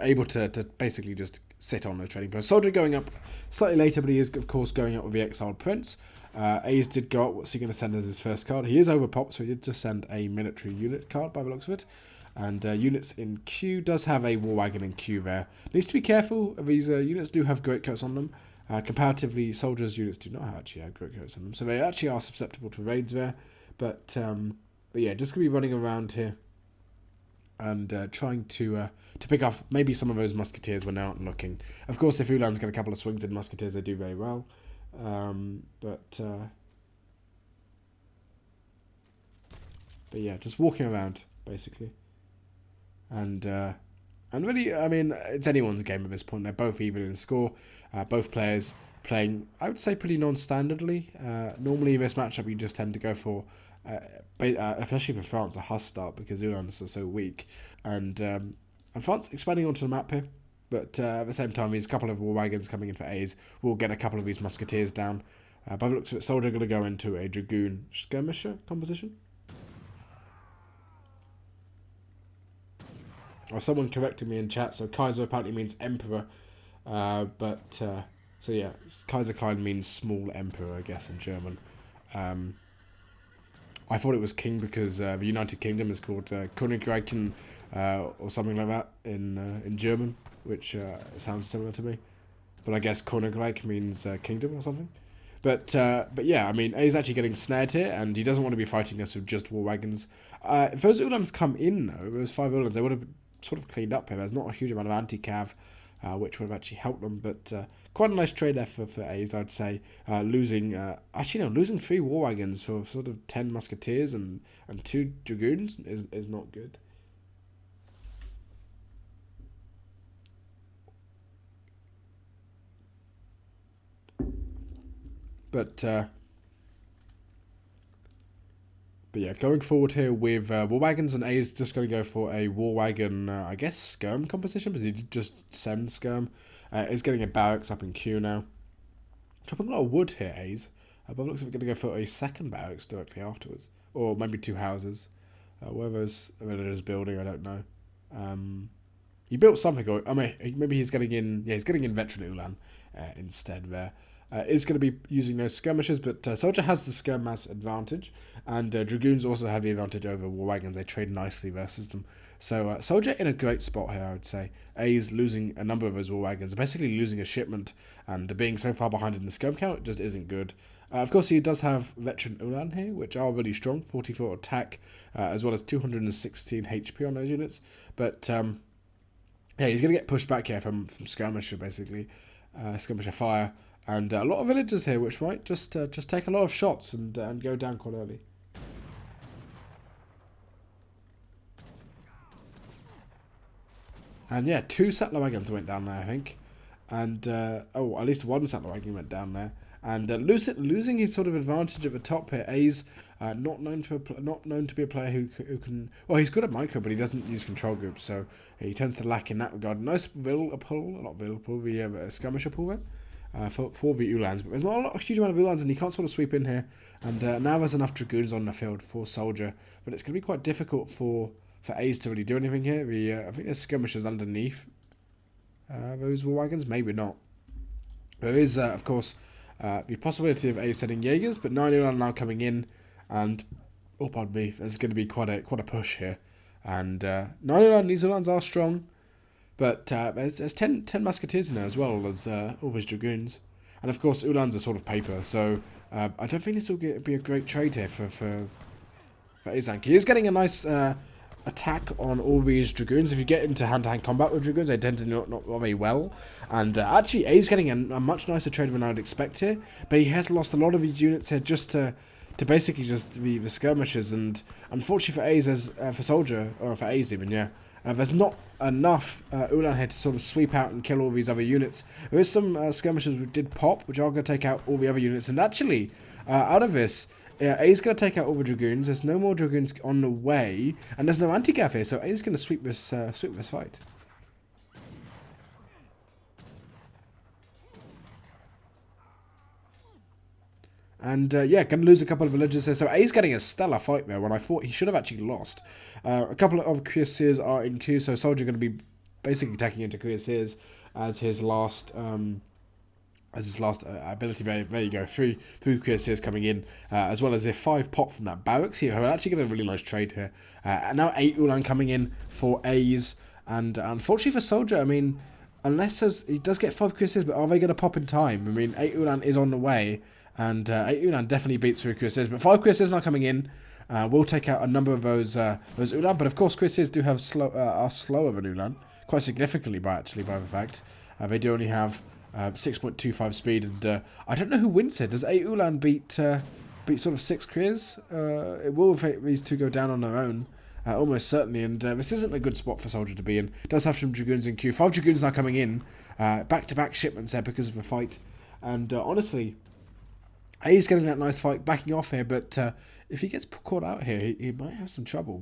able to basically just sit on the trading post. SoldieR going up slightly later, but he is of course going up with the Exiled Prince. A's did go up. What's he going to send as his first card? He is overpopped, so he did just send a military unit card by the looks of it. And units in queue does have a war wagon in queue there. Needs to be careful. These units do have great coats on them. Comparatively, SoldieR's units do not actually have great coats on them, so they actually are susceptible to raids there. But yeah, just going to be running around here and trying to pick off maybe some of those musketeers when they're out and looking. Of course, if Ulan's got a couple of swings in musketeers, they do very well. But yeah, just walking around basically, and And really, I mean, it's anyone's game at this point. They're both even in score. Both players playing, I would say, pretty non-standardly. Normally in this matchup, you just tend to go for, especially for France, a Huss start because Ulan's are so weak. And France expanding onto the map here. But at the same time, these couple of war wagons coming in for A's will get a couple of these musketeers down. By the looks of it, SoldieR going to go into a dragoon skirmisher composition. Or someone corrected me in chat, so Kaiser apparently means emperor. So yeah, Kaiserklein means small emperor, I guess, in German. I thought it was king because the United Kingdom is called Königreich or something like that in German, which sounds similar to me. But I guess Königreich means kingdom or something. But yeah, I mean, A's actually getting snared here, and he doesn't want to be fighting us with just war wagons. If those Ulans come in, though, those 5 Ulans, they would have sort of cleaned up here. There's not a huge amount of anti-cav, which would have actually helped them, but quite a nice trade there for A's, I'd say. Losing 3 war wagons for sort of 10 musketeers and 2 dragoons is not good. But yeah, going forward here with war wagons, and A is just going to go for a war wagon, I guess, skirm composition, because he did just send skirm. Is getting a barracks up in Q now. Chopping a lot of wood here, A's. But it looks like we're going to go for a second barracks directly afterwards. Or maybe 2 houses. Wherever's a villager's building, I don't know. He built something, or I mean, maybe he's getting in, yeah, he's getting in veteran Ulan instead there. Is going to be using those skirmishes, but SoldieR has the skirm mass advantage, and dragoons also have the advantage over war wagons. They trade nicely versus them. So SoldieR in a great spot here, I would say. A's losing a number of those war wagons, basically losing a shipment, and being so far behind in the skirm count just isn't good. Of course, he does have veteran Ulan here, which are really strong, 44 attack, as well as 216 HP on those units. But yeah, he's going to get pushed back here from skirmisher, basically. Skirmisher fire. And a lot of villagers here, which might just take a lot of shots and go down quite early. And yeah, 2 settler wagons went down there, I think. And, at least 1 settler wagon went down there. And losing his sort of advantage at the top here. A's not known to be a player who can... Well, he's good at micro, but he doesn't use control groups, so he tends to lack in that regard. Nice skirmisher pull there. For the Ulans, but there's not a huge amount of Ulans, and he can't sort of sweep in here. And now there's enough dragoons on the field for SoldieR, but it's going to be quite difficult for A's to really do anything here. I think there's skirmishers underneath those war wagons, maybe not. There is, of course, the possibility of A's sending Jaegers, but 9 Ulan now coming in, and pardon me, there's going to be quite a push here. And 9 Ulan, these Ulans are strong. But there's 10 musketeers in there as well as all those dragoons. And of course, Ulan's a sort of paper, so I don't think this will be a great trade here for Aizamk. He is getting a nice attack on all these dragoons. If you get into hand-to-hand combat with dragoons, they tend to not very well. And actually, A's getting a much nicer trade than I'd expect here. But he has lost a lot of his units here just to basically just be the skirmishers. And unfortunately for A's, for SoldieR, or for A's even, yeah. There's not enough Ulan here to sort of sweep out and kill all these other units. There is some skirmishes which did pop, which are going to take out all the other units. And actually, out of this, A's going to take out all the dragoons. There's no more dragoons on the way, and there's no anti-gav here, so A's going to sweep this fight. And yeah, going to lose a couple of villagers here. So A's getting a stellar fight there when I thought he should have actually lost. A couple of cuirassiers are in queue, so SoldieR going to be basically taking into cuirassiers as his last ability. There you go, 3 cuirassiers coming in, as well as if 5 pop from that barracks here. We're actually getting a really nice trade here. And now 8 Ulan coming in for A's, and unfortunately for SoldieR, I mean, unless he does get 5 cuirassiers, but are they going to pop in time? I mean, 8 Ulan is on the way. And 8 Ulan definitely beats 3 cuirassiers, but 5 cuirassiers now coming in. We'll take out a number of those Ulan, but of course cuirassiers do have are slower than Ulan, quite significantly by the fact. They do only have 6.25 speed, and I don't know who wins here. Does 8 Ulan beat sort of 6 cuirassiers? It will if these two go down on their own. almost certainly, and this isn't a good spot for SoldieR to be in. Does have some Dragoons in queue. 5 Dragoons now coming in, back-to-back shipments there because of the fight, and honestly, he's getting that nice fight, backing off here, but if he gets caught out here, he might have some trouble,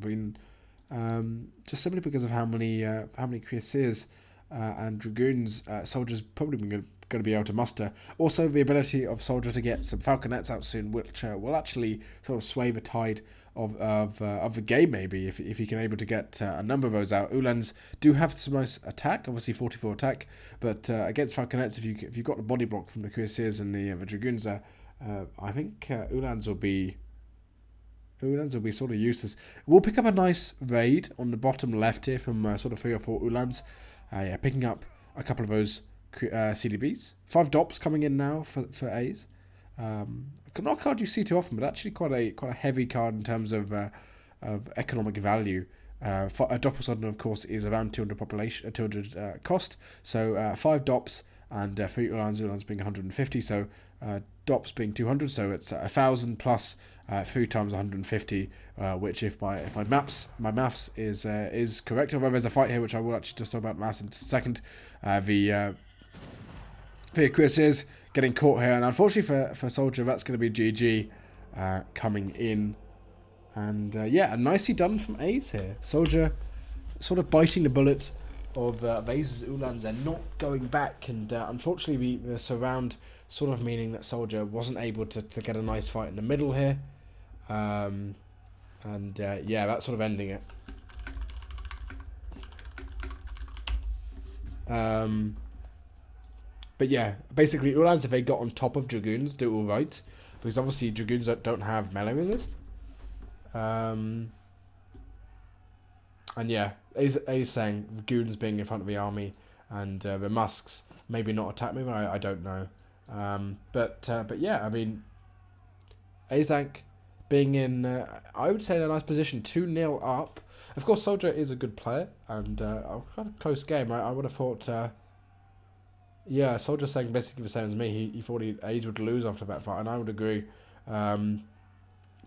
just simply because of how many cuirassiers and Dragoons SoldieR's probably going to be able to muster. Also, the ability of SoldieR to get some Falconets out soon, which will actually sort of sway the tide of the game, maybe, if he can able to get a number of those out. Uhlans do have some nice attack, obviously 44 attack, but against Falconets, if you've got the body block from the cuirassiers and the Dragoons there, I think Uhlans will be sort of useless. We'll pick up a nice raid on the bottom left here from sort of 3 or 4 Uhlans. Picking up a couple of those CDBs. 5 DOPs coming in now for A's. Not a card you see too often, but actually quite a heavy card in terms of economic value. A Doppelsudden, of course, is around 200 cost. So 5 DOPs and 3 Uhlans being 150. So DOPs being 200. So it's 1,000 plus 3 times 150. Which, if my maths is correct, although there's a fight here, which I will actually just talk about maths in a second. The Chris is getting caught here, and unfortunately for SoldieR, that's going to be GG coming in. And yeah, nicely done from A's here. SoldieR sort of biting the bullet of A's Uhlans. They're not going back, and unfortunately the surround sort of meaning that SoldieR wasn't able to get a nice fight in the middle here. Yeah, that's sort of ending it. But yeah, basically Uhlans, if they got on top of Dragoons, do all right, because obviously Dragoons don't have melee resist. And yeah, A's saying Dragoons being in front of the army and the Musks maybe not attack me. I don't know. But yeah, I mean, Aizamk being in, I would say, in a nice position, 2-0 up. Of course, SoldieR is a good player, and quite a close game. I would have thought, yeah, SoldieR saying basically the same as me. He thought A's would lose after that fight, and I would agree. But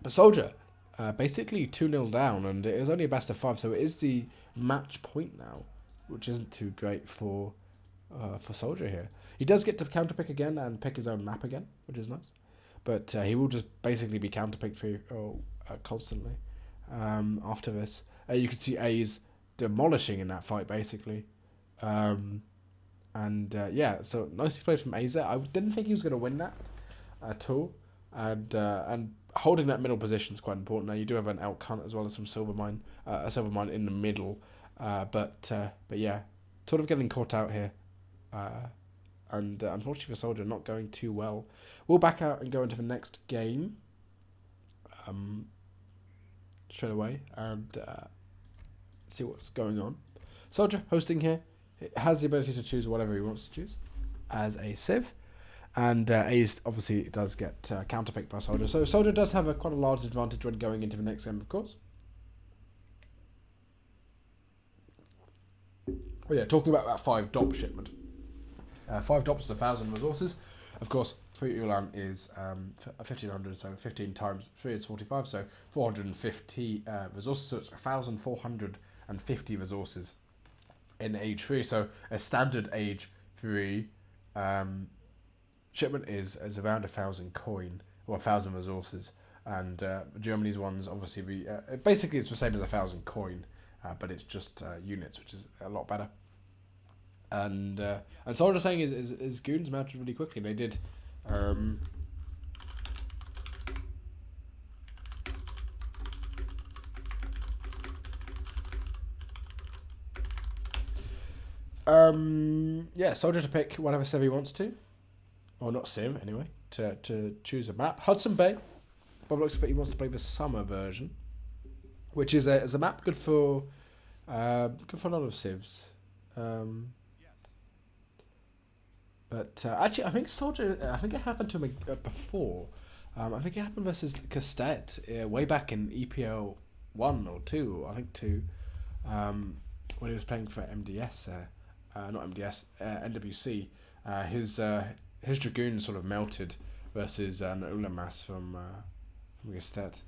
SoldieR, basically 2-0 down, and it is only a best of 5, so it is the match point now, which isn't too great for SoldieR here. He does get to counterpick again and pick his own map again, which is nice. But he will just basically be counterpicked constantly after this. You can see A's demolishing in that fight, basically. Yeah, so nicely played from A's there. I didn't think he was going to win that at all. And holding that middle position is quite important. Now, you do have an elk hunt as well as some silver mine in the middle. But yeah, sort of getting caught out here. And unfortunately for SoldieR, not going too well. We'll back out and go into the next game straight away and see what's going on. SoldieR hosting here. It has the ability to choose whatever he wants to choose as a civ. And A's obviously does get counterpicked by SoldieR. So SoldieR does have quite a large advantage when going into the next game, of course. Oh yeah, talking about that 5 DOP shipment. 5 DOPs is 1,000 resources. Of course, 3 Ulan is 1,500, so 15 times 3 is 45, so 450 resources. So it's 1,450 resources in age 3. So a standard age 3 shipment is around 1,000 coin or 1,000 resources, and Germany's ones obviously basically it's the same as 1,000 coin, but it's just units, which is a lot better. And so what I'm saying is Goons mounted really quickly. They did. Yeah, SoldieR to pick whatever civ he wants to, or not civ anyway, to choose a map. Hudson Bay. Bob looks like he wants to play the summer version, which is a map good for a lot of civs. But actually, I think SoldieR. I think it happened to him before. I think it happened versus Castet way back in EPL 1 or 2. I think 2. When he was playing for MDS, not MDS, NWC. His Dragoon sort of melted versus an Ulamas from Castet.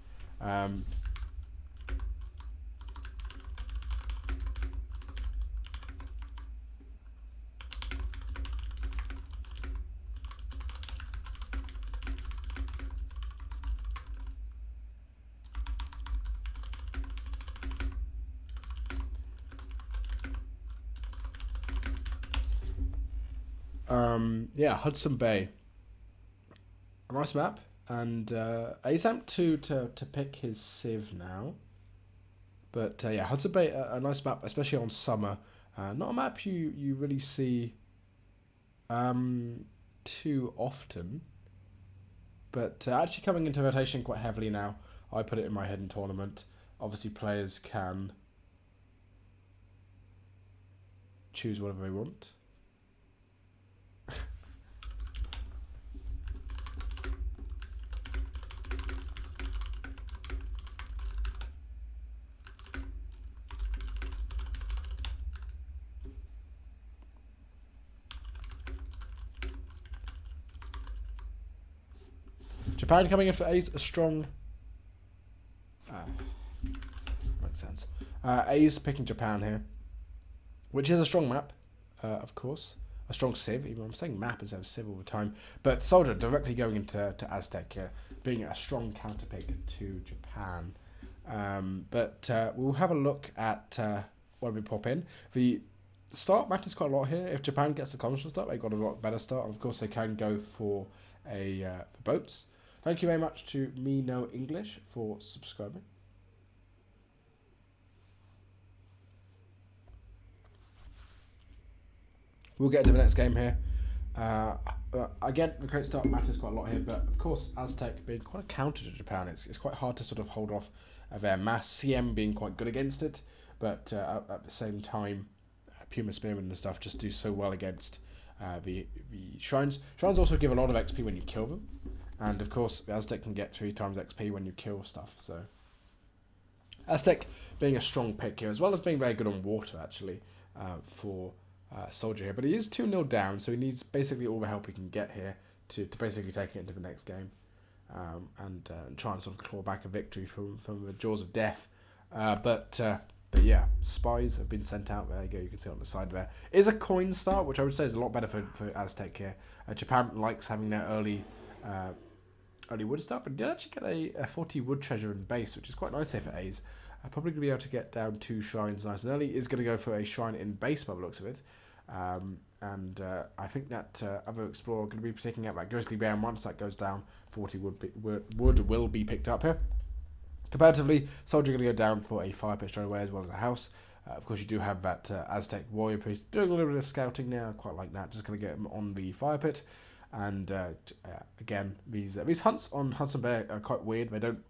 Yeah, Hudson Bay. A nice map. And Aizamk to pick his Civ now. But yeah, Hudson Bay, a nice map, especially on summer. Not a map you really see too often. But actually coming into rotation quite heavily now. I put it in my hidden tournament. Obviously players can choose whatever they want. Japan coming in for A's, a strong... makes sense. A's picking Japan here, which is a strong map, of course. A strong Civ, even I'm saying map instead of Civ all the time. But SoldieR directly going into Aztec here, being a strong counter pick to Japan. But we'll have a look at when we pop in. The start matters quite a lot here. If Japan gets the conventional start, they've got a lot better start. And of course, they can go for the boats. Thank you very much to Me Know English for subscribing. We'll get into the next game here. Again, the great start matters quite a lot here, but of course, Aztec being quite a counter to Japan, it's quite hard to sort of hold off their mass. CM being quite good against it, but at the same time, Puma Spearmen and stuff just do so well against the Shrines. Shrines also give a lot of XP when you kill them, and of course, the Aztec can get 3 times XP when you kill stuff, so... Aztec being a strong pick here, as well as being very good on water, actually, for... SoldieR here, but he is 2-0 down, so he needs basically all the help he can get here to basically take it into the next game, and try and sort of claw back a victory from the jaws of death. But yeah, spies have been sent out. There you go, you can see on the side there is a coin start, which I would say is a lot better for Aztec here. Japan likes having their early wood start, but did actually get a 40 wood treasure in base, which is quite nice here for A's. Probably going to be able to get down 2 shrines nice and early. Is going to go for a shrine in base by the looks of it. And I think that other explorer going to be taking out that grizzly bear, and once that goes down, 40 wood will be picked up here. Comparatively, SoldieR going to go down for a fire pit straight away, as well as a house. Of course, you do have that Aztec warrior priest doing a little bit of scouting now. I quite like that. Just going to get him on the fire pit. And again, these hunts on Hudson Bay are quite weird. They don't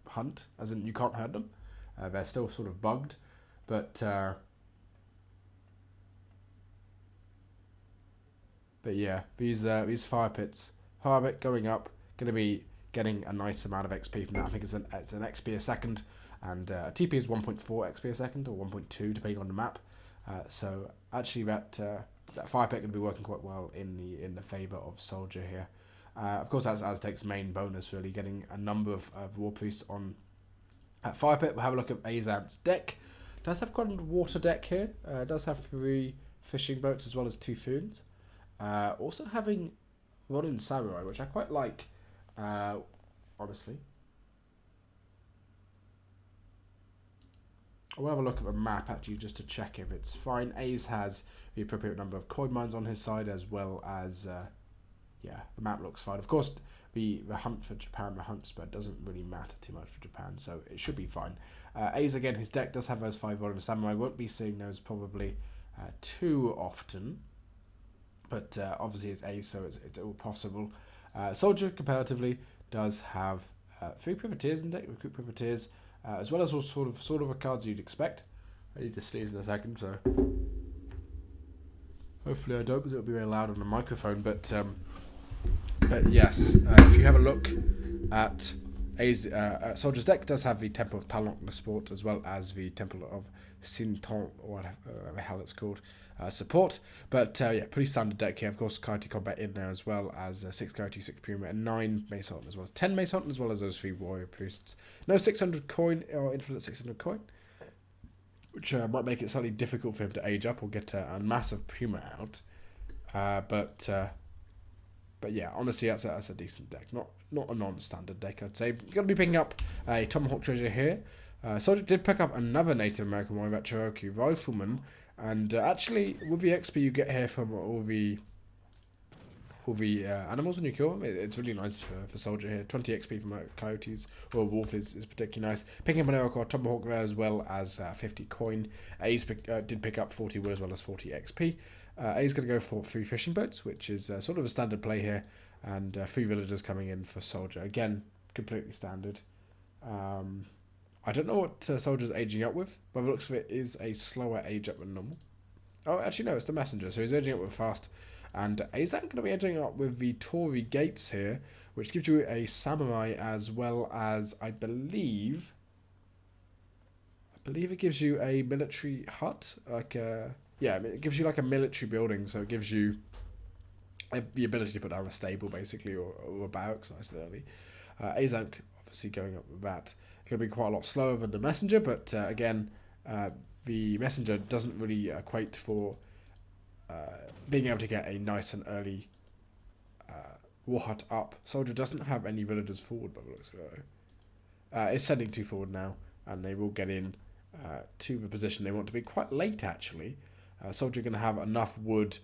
hunt, as in you can't hurt them. They're still sort of bugged, but yeah, these fire pits, fire pit going up, going to be getting a nice amount of XP from that. I think it's an XP a second, and TP is 1.4 XP a second or 1.2 depending on the map. So actually, that fire pit going to be working quite well in the favour of SoldieR here. Of course, that's Aztec's main bonus, really getting a number of war priests on. At fire pit, we'll have a look at Aizamk's deck. Does have quite a water deck here. Does have 3 fishing boats as well as 2 foons. Also having Ronin Samurai, which I quite like, honestly. I'll have a look at the map actually just to check if it's fine. A's has the appropriate number of coin mines on his side, as well as, yeah, the map looks fine. Of course, the hunt for Japan, the hunt spread doesn't really matter too much for Japan, so it should be fine. A's, again, his deck does have those 5 Ronin Samurai. Won't be seeing those probably too often, but obviously it's A's, so it's all possible. SoldieR, comparatively, does have 3 Privateers in deck, recruit Privateers, as well as all sort of cards you'd expect. I need to sneeze in a second, so hopefully I don't, because it'll be very loud on the microphone, but yes, if you have a look at SoldieR's deck, does have the Temple of Talon in the support, as well as the Temple of Sinton, or whatever the hell it's called, support. But yeah, pretty standard deck here. Of course, Karate Combat in there, as well as 6 Karate, 6 Puma, and 9 Mace Hunter, as well as 10 Mace Hunter, as well as those 3 Warrior Priests. No 600 coin, or infinite 600 coin, which might make it slightly difficult for him to age up or get a massive Puma out. But yeah, honestly, that's a decent deck. Not a non-standard deck, I'd say. You're going to be picking up a Tomahawk treasure here. SoldieR did pick up another Native American warrior, that Cherokee Rifleman. And actually, with the XP you get here from all the all the animals when you kill them. It's really nice for Soldier here. 20 XP from coyotes or wolf is particularly nice. Picking up an arrow tomahawk there as well as 50 coin. A's did pick up 40 wood as well as 40 XP. A's going to go for 3 fishing boats, which is sort of a standard play here, and 3 villagers coming in for Soldier. Again, completely standard. I don't know what Soldier's aging up with, but the looks of it is a slower age up than normal. Oh, actually no, it's the messenger, so he's aging up with fast. And is that going to be aging up with the Tory gates here, which gives you a samurai as well as, I believe it gives you a military hut, yeah, it gives you like a military building, so it gives you the ability to put down a stable basically, or a barracks, nice and early. Aizamk obviously going up with that. It's going to be quite a lot slower than the messenger, but again, the messenger doesn't really equate for being able to get a nice and early war hut up. Soldier doesn't have any villagers forward by the looks of it. It's sending 2 forward now, and they will get in to the position they want to be quite late actually. Soldier going to have enough wood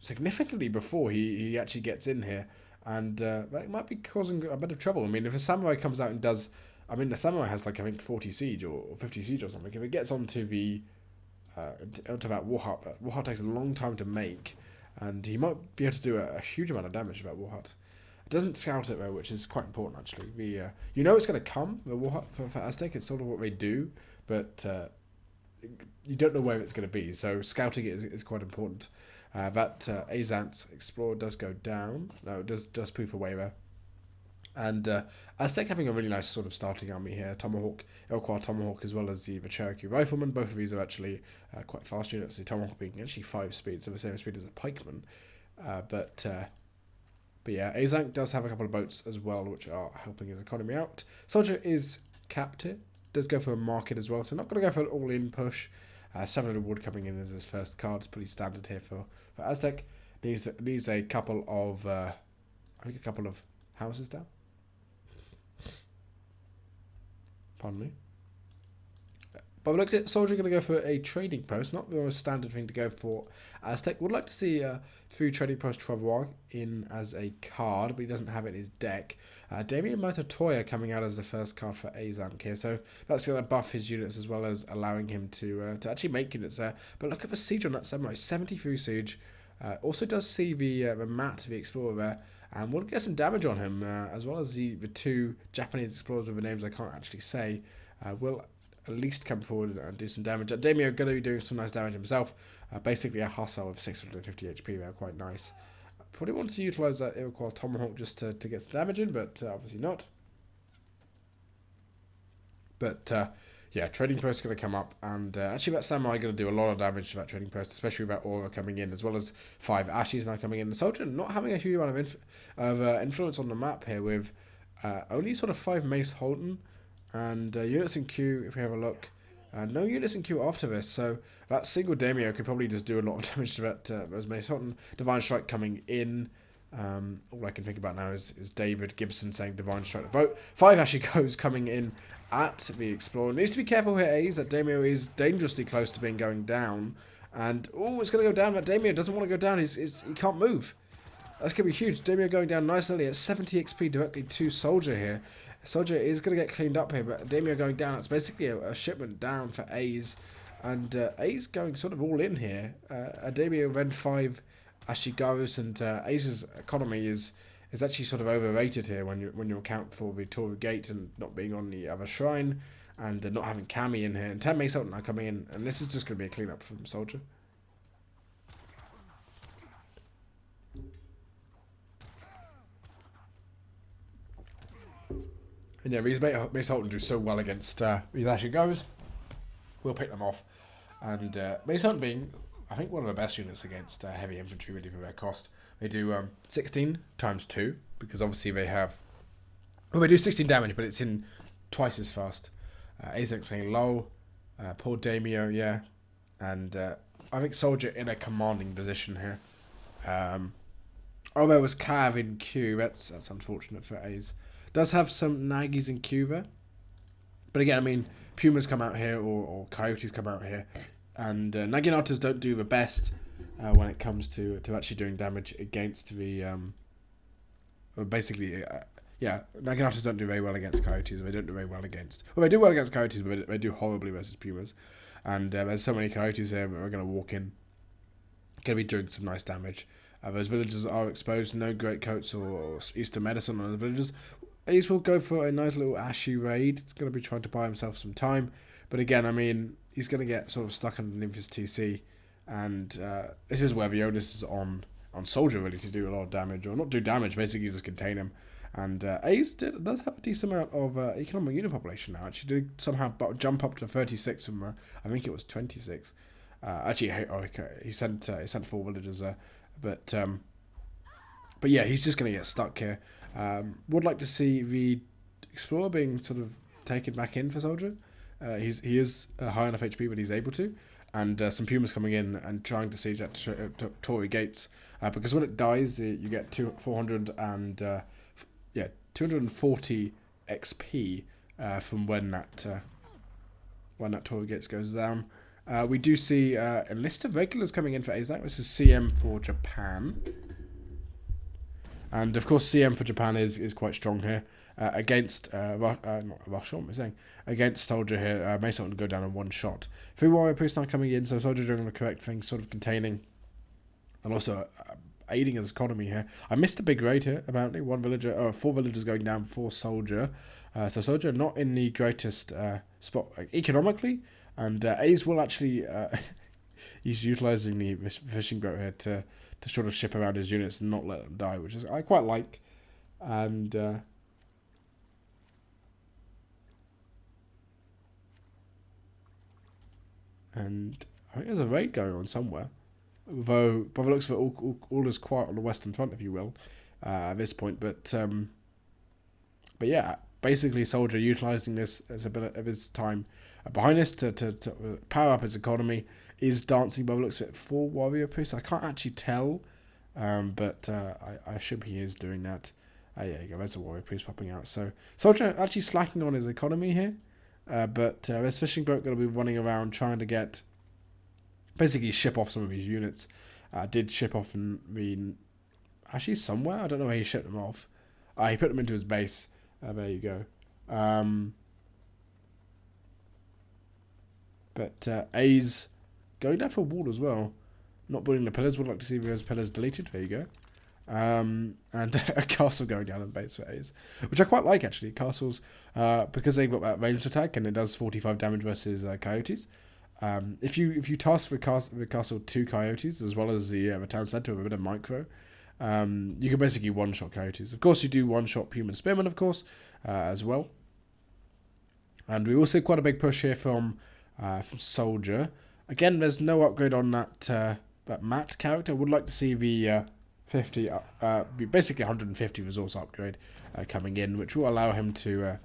significantly before he actually gets in here, and that might be causing a bit of trouble. I mean, if a samurai comes out and does, I mean, the samurai has like I think 40 siege or 50 siege or something. If it gets onto the onto that war hut takes a long time to make, and he might be able to do a huge amount of damage to that war hut. It doesn't scout it though, which is quite important actually. You know it's going to come, the war hut for Aztec. It's sort of what they do, but you don't know where it's going to be. So scouting it is quite important. That Aizamk's Explorer does go down. No, it does poof away there. And Aztec having a really nice sort of starting army here. Tomahawk, Iroquois Tomahawk, as well as the Cherokee Rifleman. Both of these are actually quite fast units. The Tomahawk being actually 5 speed, so the same speed as a pikeman. But yeah, Aizamk does have a couple of boats as well, which are helping his economy out. Soldier is capped here. Does go for a market as well, so not going to go for an all-in push. 700 wood coming in as his first card. It's pretty standard here for Aztec. Needs a couple of, I think a couple of houses down. Pardon me. But we looked at Soldier going to go for a trading post, not the most standard thing to go for. Aztec would like to see 3 trading post Travois in as a card, but he doesn't have it in his deck. Damien Matatoya coming out as the first card for Aizamk here, so that's going to buff his units as well as allowing him to actually make units there. But look at the siege on that samurai, 73 siege. Also does see the Matt, the Explorer there, and we'll get some damage on him, as well as the 2 Japanese explorers with the names I can't actually say. Will at least come forward and do some damage. Damio going to be doing some nice damage himself. Basically a hussar with 650 HP there, quite nice. Probably want to utilise that Iroquois Tomahawk just to get some damage in, but obviously not. But yeah, trading post going to come up, and actually that samurai going to do a lot of damage to that trading post, especially with that aura coming in, as well as 5 ashes now coming in. The Soldier not having a huge amount of influence on the map here, with only sort of 5 Mace Holden, and units in queue, if we have a look, no units in queue after this, so that single Daimyo could probably just do a lot of damage to that those Mace Holden. Divine Strike coming in. All I can think about now is David Gibson saying Divine Strike the boat. 5 Ashikos coming in at the Explorer. Needs to be careful here, A's, that Daimyo is dangerously close to being going down. And, oh, it's going to go down, but Daimyo doesn't want to go down. He can't move. That's going to be huge. Daimyo going down nicely at 70 XP directly to Soldier here. Soldier is going to get cleaned up here, but Daimyo going down. It's basically a shipment down for A's. And A's going sort of all in here. Daimyo then 5 Ashigarus, and Ace's economy is actually sort of overrated here when you account for the Toru Gate and not being on the other shrine, and not having Kami in here. And 10 Mace Sultan are coming in, and this is just going to be a clean-up from Soldier. And yeah, these Mace Sultan do so well against these Ashigarus. We'll pick them off. And Mace Sultan being, I think, one of the best units against heavy infantry, really, for their cost. They do 16 times 2, because obviously they have... Well, they do 16 damage, but it's in twice as fast. Aizamk saying low. Poor Daimyo, yeah. And I think Soldier in a commanding position here. Oh, there was Cav in queue. That's unfortunate for A's. Does have some Nagis in queue there. But again, I mean, Pumas come out here, or Coyotes come out here. And Naginatas don't do the best when it comes to actually doing damage against the basically. Yeah, Naginators don't do very well against Coyotes. They don't do very well against... Well, they do well against Coyotes, but they do horribly versus Pumas. And there's so many Coyotes here that are going to walk in. Going to be doing some nice damage. Those villagers are exposed. No Great Coats or Eastern Medicine on the villagers. Ace will go for a nice little Ashy raid. He's going to be trying to buy himself some time. But again, I mean, he's going to get sort of stuck underneath his TC. And this is where the onus is on SoldieR really to do a lot of damage. Or not do damage, basically just contain him. And Ace does have a decent amount of economic unit population now. Actually, did somehow jump up to 36 from I think it was 26. He sent 4 villagers there, but yeah, he's just going to get stuck here. Would like to see the Explorer being sort of taken back in for SoldieR. He is high enough HP, but he's able to. And some Pumas coming in and trying to siege at Torii Gates, because when it dies, you get 240 XP from when that Torii Gates goes down. We do see a list of regulars coming in for Aizamk. This is CM for Japan. And of course CM for Japan is quite strong here. Against not Russia, what am I saying? Against SoldieR here, Mason will go down in one shot. 3 warrior priests now coming in, so SoldieR doing the correct thing, sort of containing and also aiding his economy here. I missed a big raid here, apparently. 4 villagers going down for SoldieR. So SoldieR not in the greatest spot economically, and Ace will actually he's utilising the fishing boat here to sort of ship around his units and not let them die, which is I quite like. And I think there's a raid going on somewhere. Though, by the looks of it, all is quiet on the western front, if you will, at this point. But yeah, basically SoldieR utilising this as a bit of his time behind this to power up his economy. Is dancing by the looks of it 4 warrior priests. I can't actually tell, but I assume he is doing that. Yeah, you go. There's a warrior priest popping out. So SoldieR actually slacking on his economy here, but this fishing boat going to be running around trying to get. Basically ship off some of his units. Did ship off actually somewhere. I don't know where he shipped them off. He put them into his base. There you go. But A's going down for a wall as well. Not building the pillars. Would like to see those pillars deleted. There you go. And a castle going down in base for A's, which I quite like actually. Castles, because they've got that ranged attack and it does 45 damage versus Coyotes. If you task the castle 2 Coyotes as well as the town centre with a bit of micro, you can basically one-shot Coyotes. Of course, you do one-shot Puma Spearmen, of course, as well. And we also quite a big push here from SoldieR. Again, there's no upgrade on that Matt character. I would like to see the 50, basically 150 resource upgrade coming in, which will allow him to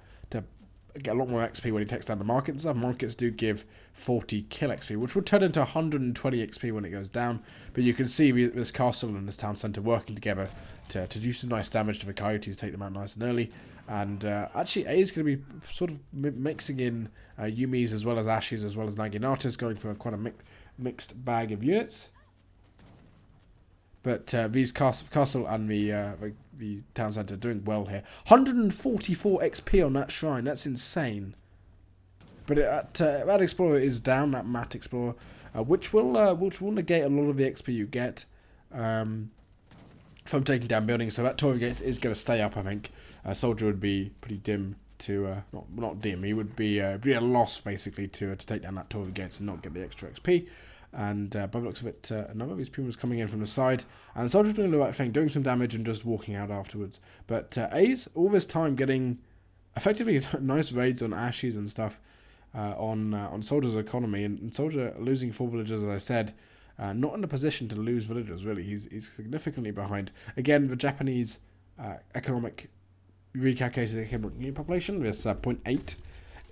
get a lot more XP when he takes down the market and stuff. Markets do give 40 kill XP, which will turn into 120 XP when it goes down. But you can see this castle and this town centre working together to do some nice damage to the Coyotes, take them out nice and early. And actually, A is going to be sort of mixing in Yumis as well as Ashes as well as Naginatas, going for quite a mixed bag of units. But these castle and the town centre are doing well here. 144 XP on that shrine. That's insane. But that Explorer is down, that Matt Explorer, which will negate a lot of the XP you get from taking down buildings. So that Torii Gate is going to stay up, I think. SoldieR would be pretty dim to not dim. He would be a loss basically to take down that Torii Gates and not get the extra XP. And by the looks of it, a number of these Pumas coming in from the side. And SoldieR doing the right thing, doing some damage and just walking out afterwards. But A's all this time getting effectively nice raids on Ashes and stuff on SoldieR's economy. And SoldieR losing 4 villagers, as I said, not in a position to lose villagers, really. He's significantly behind. Again, the Japanese economic recalculated economic unit population, this 0.8,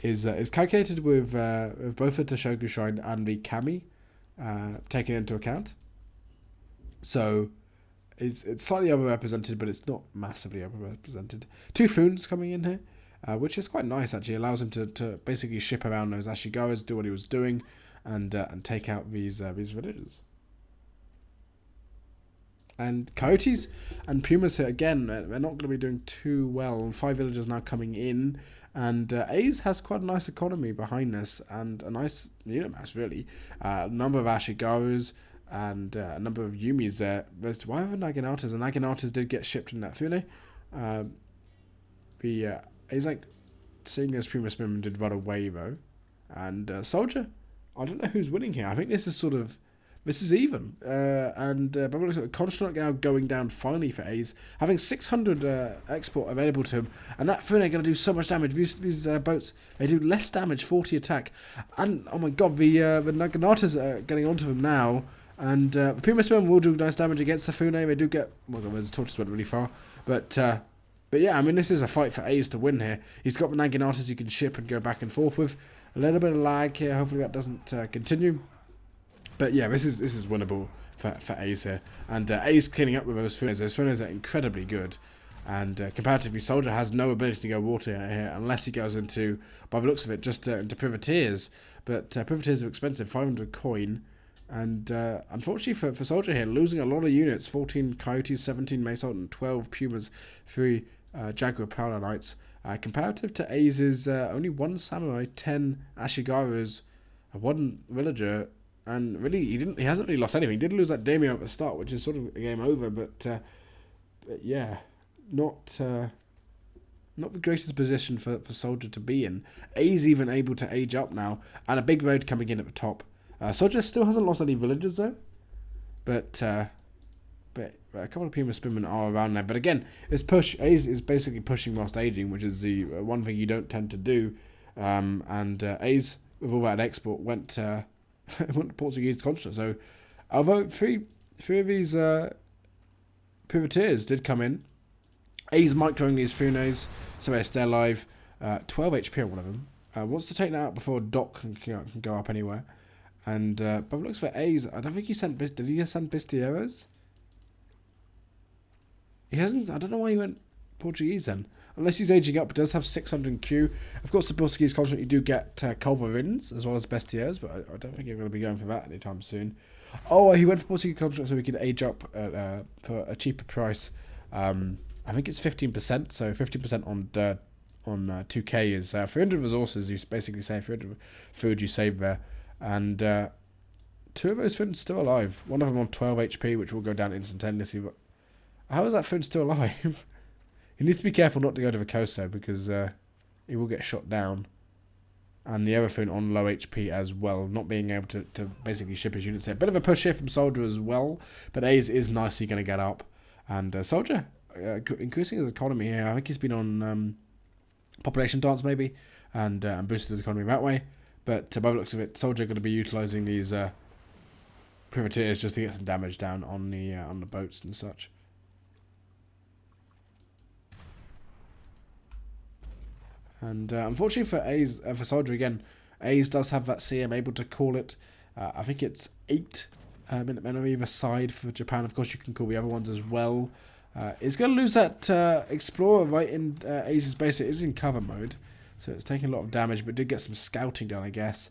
is calculated with both the Toshogu Shrine and the Kami taken into account. So it's slightly overrepresented, but it's not massively overrepresented. 2 Foons coming in here, which is quite nice actually. Allows him to basically ship around those Ashigawas, do what he was doing, and take out these villagers. And Coyotes and Pumas here, again, they're not going to be doing too well. 5 villagers now coming in. And A's has quite a nice economy behind this. And a nice unit mass, really. A number of Ashigarus and a number of Yumis there. Why have Naganatas? And Naganatas did get shipped in that Fune. The Aizamk, seeing as Puma Spearman did run away, though. And SoldieR, I don't know who's winning here. I think this is sort of... This is even. And Construct now going down finally for A's. Having 600 export available to him. And that Fune going to do so much damage. These boats, they do less damage, 40 attack. And, oh my god, the Naganatas are getting onto them now. And the Puma Spearman will do nice damage against the Fune. They do get... Oh my god, the torches went really far. But yeah, I mean, this is a fight for A's to win here. He's got the Naganatas you can ship and go back and forth with. A little bit of lag here. Hopefully that doesn't continue. But yeah, this is winnable for A's here. And A's cleaning up with those Funes. Those Funes are incredibly good. And comparatively, SoldieR has no ability to go water here unless he goes into, by the looks of it, just into Privateers. But Privateers are expensive, 500 coin. And unfortunately for SoldieR here, losing a lot of units, 14 Coyotes, 17 Mason, 12 Pumas, 3 Jaguar Prowler Knights. Comparative to A's is only 1 Samurai, 10 Ashigarus, 1 Villager. And really, he hasn't really lost anything. He did lose that Daimyo at the start, which is sort of a game over. But yeah, not the greatest position for SoldieR to be in. A's even able to age up now. And a big raid coming in at the top. SoldieR still hasn't lost any villagers, though. But a couple of Puma Spearmen are around there. But again, this push, A's is basically pushing whilst aging, which is the one thing you don't tend to do. And A's, with all that export, went to Portuguese Conquest. So, although three of these privateers did come in, A's microing these Funes, so they're still alive. 12 HP on one of them. Wants to take that out before Doc can go up anywhere. And by the looks for A's, I don't think he sent... Did he send Bistieros? He hasn't... I don't know why he went Portuguese then. Unless he's aging up, but does have 600 Q. Of course, the Portuguese contract, you do get Culverins as well as Bestiaires, but I don't think you're going to be going for that anytime soon. Oh, he went for Portuguese contract so he could age up for a cheaper price. I think it's 15%, so 15% on 2K is 300 resources. You basically say 300 food you save there. And 2 of those food still alive. One of them on 12 HP, which will go down instantaneously. But how is that food still alive? He needs to be careful not to go to the coast, though, because he will get shot down. And the other phone on low HP as well, not being able to basically ship his units here. Bit of a push here from SoldieR as well, but A's is nicely going to get up. And SoldieR increasing his economy here. I think he's been on population dance, maybe, and boosted his economy that way. But by the looks of it, SoldieR going to be utilising these privateers just to get some damage down on the boats and such. And unfortunately for A's, for SoldieR again, A's does have that CM able to call it. I think it's 8 Minutemen on either side for Japan. Of course, you can call the other ones as well. It's going to lose that Explorer right in A's base. It is in cover mode, so it's taking a lot of damage, but did get some scouting done, I guess.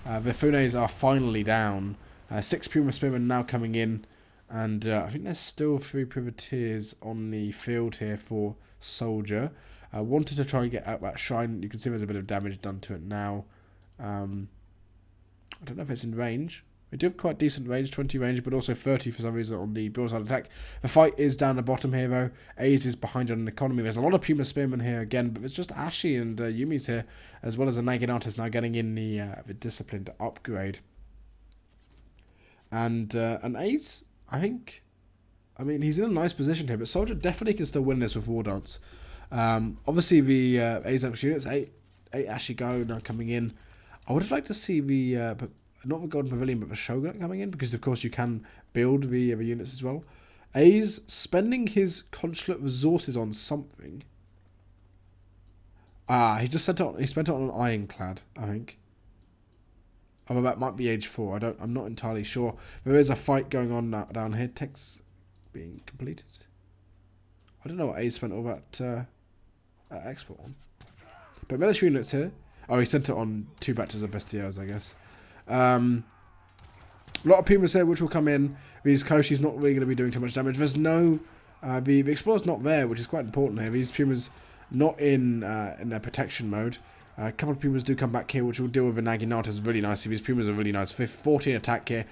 The Funes are finally down. 6 Puma Spearmen now coming in, and I think there's still 3 Privateers on the field here for SoldieR. I wanted to try and get out that shrine. You can see there's a bit of damage done to it now. I don't know if it's in range. It do have quite decent range, 20 range, but also 30 for some reason on the broadside attack. The fight is down the bottom here, though. A's is behind on an economy. There's a lot of Puma Spearmen here again, but it's just Ashi and Yumi's here, as well as a Naganatas now getting in the discipline to upgrade. And A's, I mean, he's in a nice position here, but SoldieR definitely can still win this with War Dance. Obviously, the Aizamk units, 8 Ashigo now coming in. I would have liked to see the, not the Golden Pavilion, but the Shogunate coming in, because of course you can build the units as well. A's spending his consulate resources on something. He just spent it on an Ironclad, I think. Although that might be age 4. I'm not entirely sure. There is a fight going on down here. Text being completed. I don't know what A's spent all that export on. But military units here. Oh, he sent it on 2 batches of Bestiaires, I guess. A lot of Pumas here which will come in. These Koshi's not really going to be doing too much damage. There's no... the Explorer's not there, which is quite important here. These Pumas not in their protection mode. A couple of Pumas do come back here, which will deal with the Naginatas really nicely. These Pumas are really nice. 14 attack here.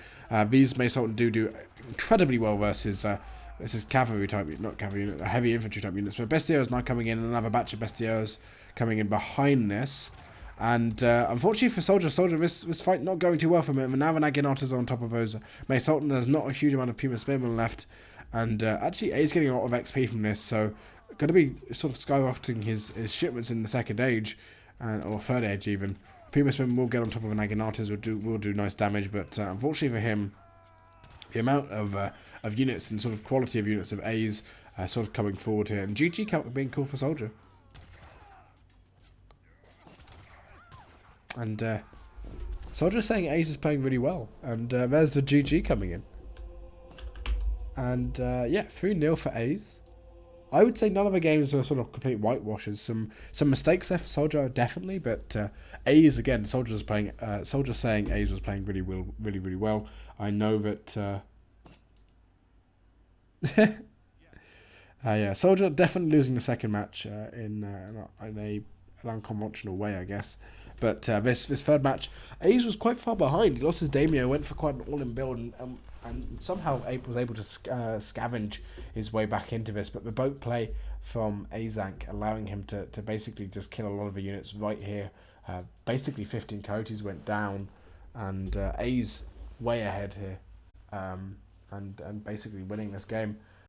These May Sultan do incredibly well versus cavalry type, not cavalry, heavy infantry type units. But Bestiaires now coming in, another batch of Bestiaires coming in behind this. And unfortunately for Soldier, this fight not going too well for him. And now the Naginatas are on top of those May Sultan. There's not a huge amount of Puma Spearmen left. And actually, A's getting a lot of XP from this, so going to be sort of skyrocketing his shipments in the second age, or third age even. Puma Spearmen will get on top of the Naginatas, will do nice damage, but unfortunately for him, the amount of units and sort of quality of units of A's sort of coming forward here, and GG being cool for Soldier. And Soldier saying A's is playing really well, and there's the GG coming in. And yeah, 3-0 for A's. I would say none of the games are sort of complete whitewashes. Some mistakes there for Soldier, definitely, but A's again. Soldier saying A's was playing really well. I know that. Yeah, Soldier definitely losing the second match in an unconventional way, I guess. But this third match, A's was quite far behind. He lost his Daimyo, went for quite an all-in build, and somehow Ape was able to scavenge his way back into this. But the boat play from Aizamk allowing him to basically just kill a lot of the units right here. Basically 15 coyotes went down, and A's way ahead here, and basically winning this game.